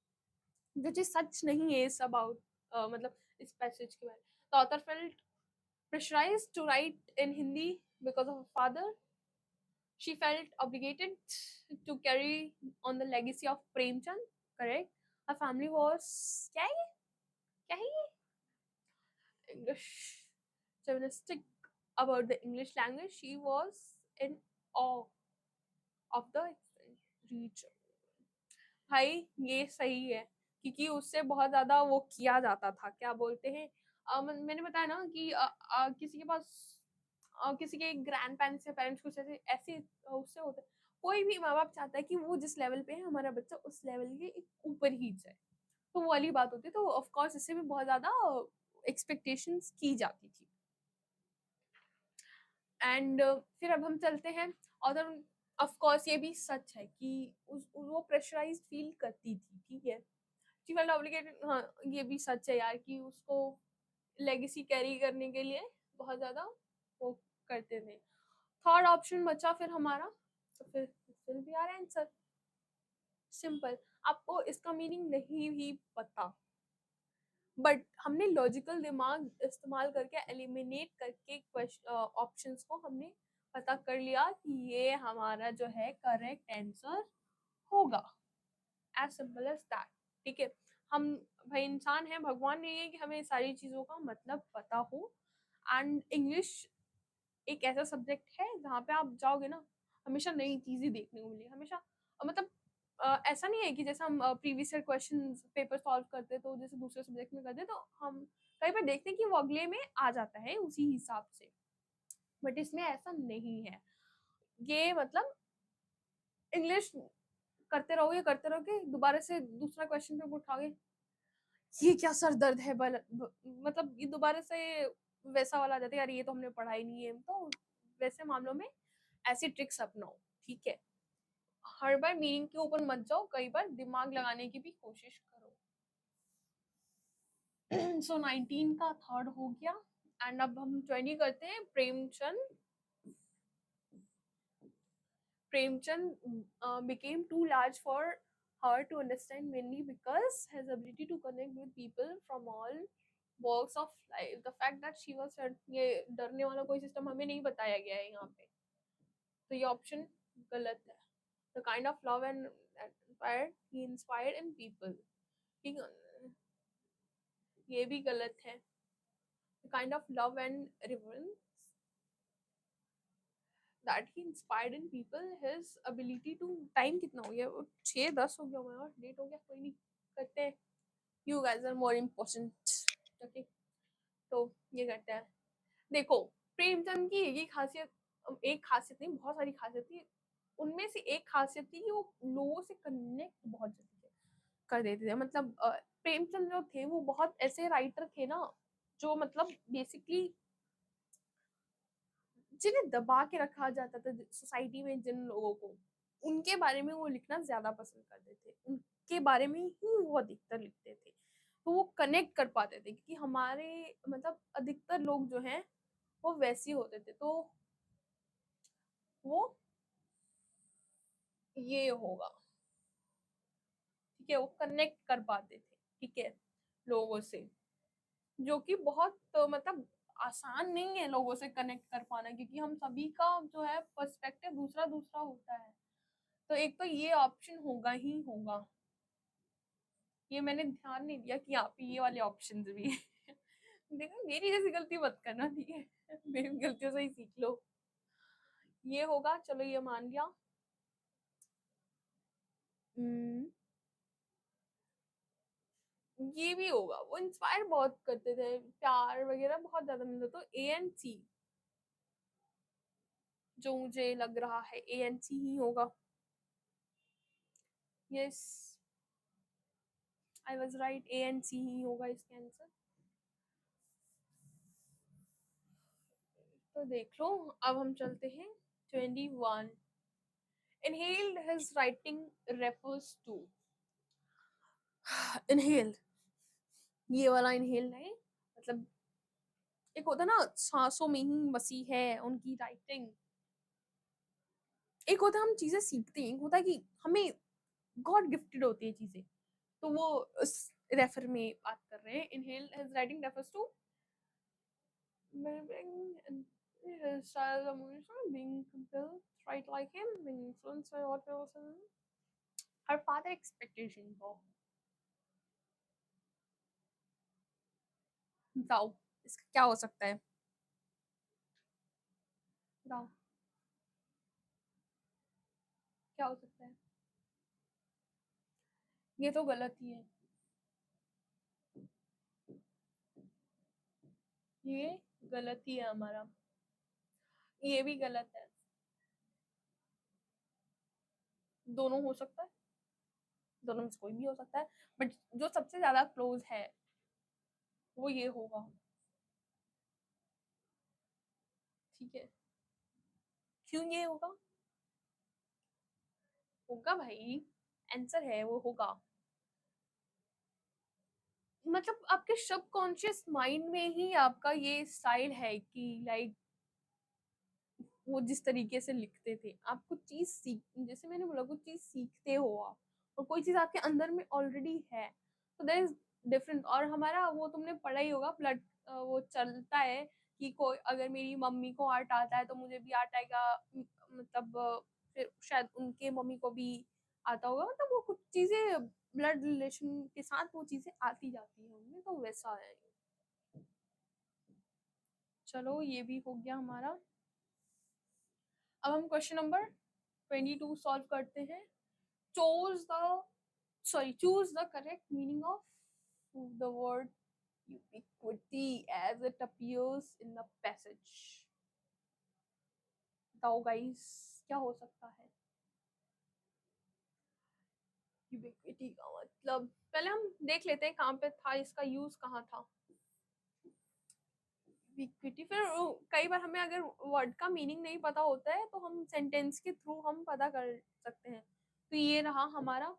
जो चीज सच नहीं है इस अबाउट मतलब इस पैसेज के बारे में। The author felt pressurized to write in Hindi because of her father. She felt obligated to carry on the legacy of Premchand. Correct. Her family was क्या है क्या है ये? English chauvinistic about the English language. She was in awe of the region. भाई ये सही है, क्योंकि उससे बहुत ज्यादा वो किया जाता था, क्या बोलते हैं, मैंने बताया ना कि किसी के पास किसी के ग्रैंड पेरेंट्स या पेरेंट्स कुछ ऐसे ऐसे उससे होता है। कोई भी माँ बाप चाहता है कि वो जिस लेवल पे है हमारा बच्चा उस लेवल के एक ऊपर ही जाए, तो वो वाली बात होती है। तो ऑफ कोर्स इससे भी बहुत ज्यादा एक्सपेक्टेशंस की जाती थी। एंड फिर अब हम चलते हैं। और ऑफ कोर्स ये भी सच है कि वो प्रेशराइज फील करती थी, ठीक है, शी फेल्ट ऑब्लिगेटेड। हाँ, ये भी सच है यार कि उसको लेगेसी कैरी करने के लिए बहुत ज्यादा वो करते थे। थर्ड ऑप्शन बचा फिर हमारा, तो फिर will be our answer. Simple. आपको इसका मीनिंग नहीं भी पता, बट हमने लॉजिकल दिमाग इस्तेमाल करके एलिमिनेट करके ऑप्शंस को हमने पता कर लिया कि ये हमारा जो है करेक्ट आंसर होगा। एज सिंपल एज दैट, ठीक है। हम भाई इंसान हैं, भगवान नहीं है कि हमें सारी चीज़ों का मतलब पता हो। एंड इंग्लिश एक ऐसा सब्जेक्ट है जहाँ पे आप जाओगे ना, हमेशा नई चीज़ें देखने को मिली हमेशा। मतलब ऐसा नहीं है कि जैसे हम previous year question paper solve करते तो जैसे दूसरे सब्जेक्ट में करते, तो हम कई बार देखते हैं कि वो अगले में आ जाता है उसी हिसाब से, बट इसमें ऐसा नहीं है। ये मतलब इंग्लिश करते रहोगे, दोबारा से दूसरा क्वेश्चन पेपर उठाओगे, ये क्या सर दर्द है मतलब ये दोबारा से वैसा वाला आ जाता है, यार ये तो हमने पढ़ा ही नहीं है। तो वैसे मामलों में ऐसी ट्रिक्स अपनाओ, ठीक है। हर बार मीनिंग के ऊपर मत जाओ, कई बार दिमाग लगाने की भी कोशिश करो। सो 19 का थर्ड हो गया। एंड अब हम 20 करते हैं। Premchand became too large for her to understand, mainly because his ability to connect with people from all walks of life. The fact that she was ये डरने वाला कोई सिस्टम हमें नहीं बताया गया है यहाँ पे, तो ये ऑप्शन गलत है। The kind of love and he inspired in people, ठीक है, ये भी गलत है। The kind of love and reverence that he inspired in people, his ability to, time कितना हो गया, 6:10 हो गया हमारा, लेट हो गया, कोई नहीं, करते हैं। You guys are more important, okay? तो ये करते हैं। देखो, प्रेमचंद की एक खासियत नहीं, बहुत सारी खासियत थी। उनमें से एक खासियत थी कि वो लोगों से कनेक्ट बहुत जल्दी कर देते थे। मतलब प्रेमचंद जो थे वो बहुत ऐसे राइटर थे ना, जो मतलब बेसिकली जिन्हें दबा के रखा जाता था सोसाइटी में, जिन लोगों को, उनके बारे में वो लिखना ज्यादा पसंद करते थे, उनके बारे में ही वो अधिकतर लिखते थे। तो वो कनेक्ट कर पाते थे, क्योंकि हमारे मतलब अधिकतर लोग जो हैं वो वैसे ही होते थे। तो वो ये होगा, ठीक है, वो कनेक्ट कर पाते थे, ठीक है, लोगों से, जो कि बहुत मतलब आसान नहीं है लोगों से कनेक्ट कर पाना, क्योंकि हम सभी का जो है पर्सपेक्टिव दूसरा दूसरा होता है। तो एक तो ये ऑप्शन होगा ही होगा। ये मैंने ध्यान नहीं दिया कि यहाँ पे ये वाले ऑप्शंस भी हैं। देखो, मेरी जैसी गलती मत करना, ठीक है, मेरी गलतियों से ही सीख लो। ये होगा, चलो ये मान लिया। ये भी होगा, वो इंस्पायर बहुत करते थे, प्यार वगैरह बहुत ज्यादा मिलता। तो ANC, जो मुझे लग रहा है ANC ही होगा। Yes, I was right, ANC ही होगा इसका आंसर। तो देख लो, अब हम चलते हैं 21। Inhaled his writing refers to, inhaled, ये वाला इनहेल नहीं, मतलब एक होता ना सांसों में ही बसी है उनकी राइटिंग। एक होता है हम चीजें सीखते हैं, एक होता है कि हमें गॉड गिफ्टेड होती है चीजें। तो वो उस रेफर में बात कर रहे हैं। Inhale his writing refers to his style of motion, being compelled to write like him, being influenced by what was her father expectation for। बताओ इसका क्या हो सकता है, बताओ क्या हो सकता है। ये तो गलत ही है, ये गलत ही है हमारा, ये भी गलत है। दोनों हो सकता है, दोनों में से कोई भी हो सकता है, बट जो सबसे ज्यादा क्लोज है वो ये होगा। ठीक है, क्यों ये होगा? होगा भाई, आंसर है वो होगा। मतलब आपके सबकॉन्शियस माइंड में ही आपका ये स्टाइल है कि लाइक वो जिस तरीके से लिखते थे, आप कुछ चीज सीख, जैसे मैंने बोला कुछ चीज सीखते हो आप, और कोई चीज आपके अंदर में ऑलरेडी है, तो देयर इज डिफरेंट। और हमारा वो तुमने पढ़ा ही होगा, ब्लड वो चलता है कि कोई अगर मेरी मम्मी को आर्ट आता है तो मुझे भी आर्ट आएगा, मतलब फिर शायद उनके मम्मी को भी आता होगा, मतलब वो कुछ चीजें ब्लड रिलेशन के साथ वो चीजें आती जाती है उनमें, तो वैसा है। चलो ये भी हो गया हमारा। अब हम क्वेश्चन नंबर 22 सॉल्व करते हैं। Choose the choose the correct meaning of the word ubiquity as it appears in the passage। बताओ गाइस, क्या हो सकता है ubiquity का मतलब? पहले हम देख लेते हैं कहाँ पे था इसका यूज, कहाँ था ubiquity। फिर कई बार हमें अगर वर्ड का मीनिंग नहीं पता होता है तो हम सेंटेंस के थ्रू हम पता कर सकते हैं। तो ये रहा हमारा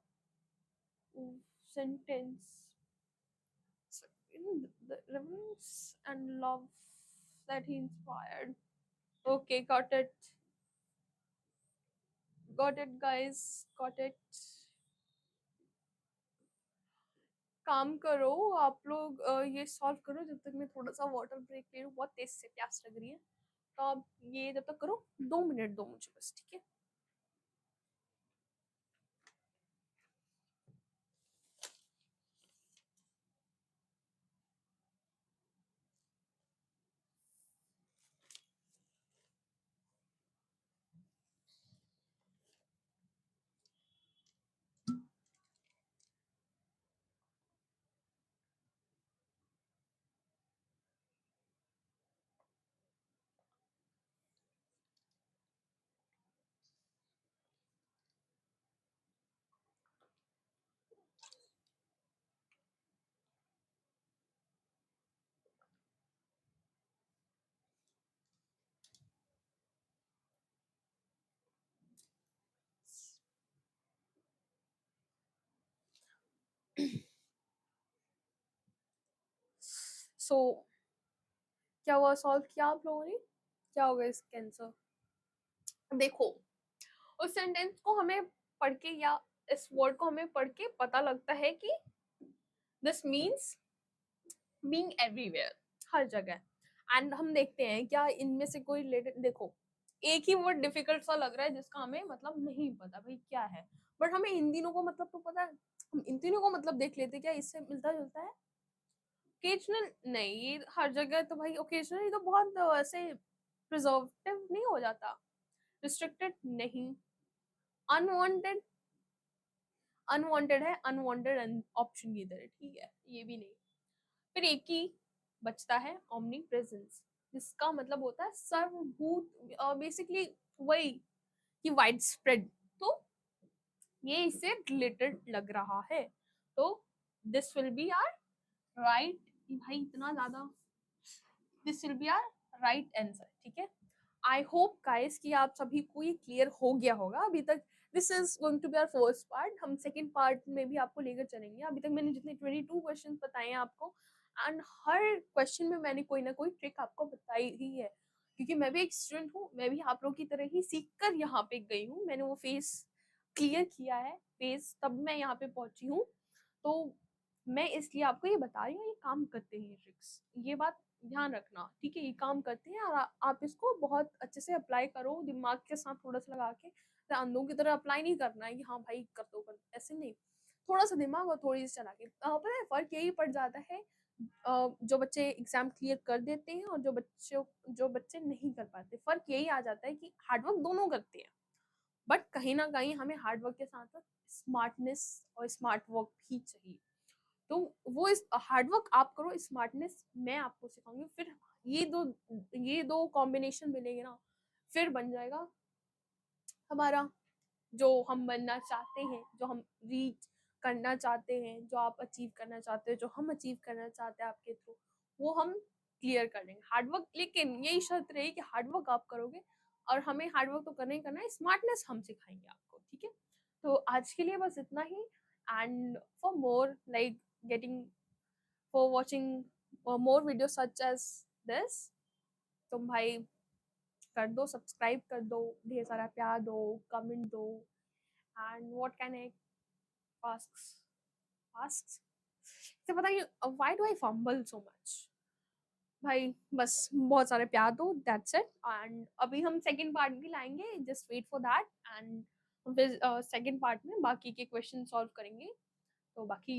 sentence, the reverence and love that he inspired। Okay, got it guys, got it। काम करो आप लोग, ये सॉल्व करो जब तक मैं थोड़ा सा वाटर ब्रेक ले लूँ, बहुत तेज से प्यास लग रही है। तो आप ये जब तक करो, 2 मिनट दो मुझे बस, ठीक है? सो क्या हुआ, सॉल्व किया आप लोगों ने? क्या होगा इसका आंसर? देखो, उस सेंटेंस को हमें पढ़ के या इस वर्ड को हमें पढ़ के पता लगता है कि दिस मीन्स बीइंग एवरीवेयर, हर जगह। एंड हम देखते हैं क्या इनमें से कोई रिलेटेड, देखो एक ही वर्ड डिफिकल्ट सा लग रहा है जिसका हमें मतलब नहीं पता भाई क्या है, बट हमें इन तीनों को मतलब तो पता है। हम इन तीनों को मतलब देख लेते क्या इससे मिलता जुलता है। ओकेजनल नहीं, ये हर जगह तो भाई ओकेजनल तो बहुत ऐसे प्रिजर्वेटिव नहीं हो जाता, रिस्ट्रिक्टेड नहीं, अनवांटेड, अनवांटेड है, अनवांटेड ऑप्शन की तरह, ठीक है ये भी नहीं। फिर एक ही बचता है, ओमनी प्रेजेंस, जिसका मतलब होता है सर्वभूत, बेसिकली वही कि वाइड स्प्रेड। तो ये इससे रिलेटेड लग रहा है, तो this will be our right. भाई इतना ज्यादा, this will be our right answer, ठीक है। आई होप गाइस कि आप सभी को ये क्लियर हो गया होगा अभी तक। This is going to be our first part, हम सेकंड पार्ट में भी आपको लेकर चलेंगे। अभी तक मैंने जितने 22 क्वेश्चन बताए हैं आपको, एंड हर क्वेश्चन में मैंने कोई ना कोई ट्रिक आपको बताई ही है, क्योंकि मैं भी एक स्टूडेंट हूँ, मैं भी आप लोगों की तरह ही सीख कर यहाँ पे गई हूँ, मैंने वो फेस क्लियर किया है, फेस तब मैं यहाँ पे पहुंची हूँ। तो मैं इसलिए आपको ये बता रही हूँ, ये काम करते हैं ये ट्रिक्स, ये बात ध्यान रखना, ठीक है? ये काम करते हैं और आप इसको बहुत अच्छे से अप्लाई करो, दिमाग के साथ थोड़ा सा लगा के। अंधों की तरह अप्लाई नहीं करना है कि हाँ भाई कर दो, कर ऐसे नहीं, थोड़ा सा दिमाग और थोड़ी सी चला के। पता है फर्क यही पड़ जाता है, जो बच्चे एग्जाम क्लियर कर देते हैं और जो बच्चे नहीं कर पाते, फर्क यही आ जाता है कि हार्डवर्क दोनों करते हैं, बट कहीं ना कहीं हमें हार्डवर्क के साथ स्मार्टनेस और स्मार्ट वर्क भी चाहिए। तो वो इस हार्डवर्क आप करो, स्मार्टनेस मैं आपको सिखाऊंगी, फिर ये दो कॉम्बिनेशन मिलेंगे ना, फिर बन जाएगा हमारा जो हम बनना चाहते हैं, जो हम रीच करना चाहते हैं, जो आप अचीव करना चाहते हो, जो हम अचीव करना चाहते हैं आपके थ्रू, वो हम क्लियर कर देंगे। हार्ड वर्क, लेकिन यही शर्त रही कि हार्ड वर्क आप करोगे, और हमें हार्ड वर्क तो करना ही करना है, स्मार्टनेस हम सिखाएंगे आपको, ठीक है। तो आज के लिए बस इतना ही। And for more like getting, for watching more video such as this, तुम भाई कर दो, सब्सक्राइब कर दो, ढेर सारा प्यार दो, कमेंट दो। And what can I ask, ask से पता नहीं why do I fumble so much. भाई बस बहुत सारे प्यार दो, दैट्स इट। एंड अभी हम सेकंड पार्ट भी लाएंगे, just wait for that. And फिर सेकंड पार्ट में बाकी के क्वेश्चन सॉल्व करेंगे। तो बाकी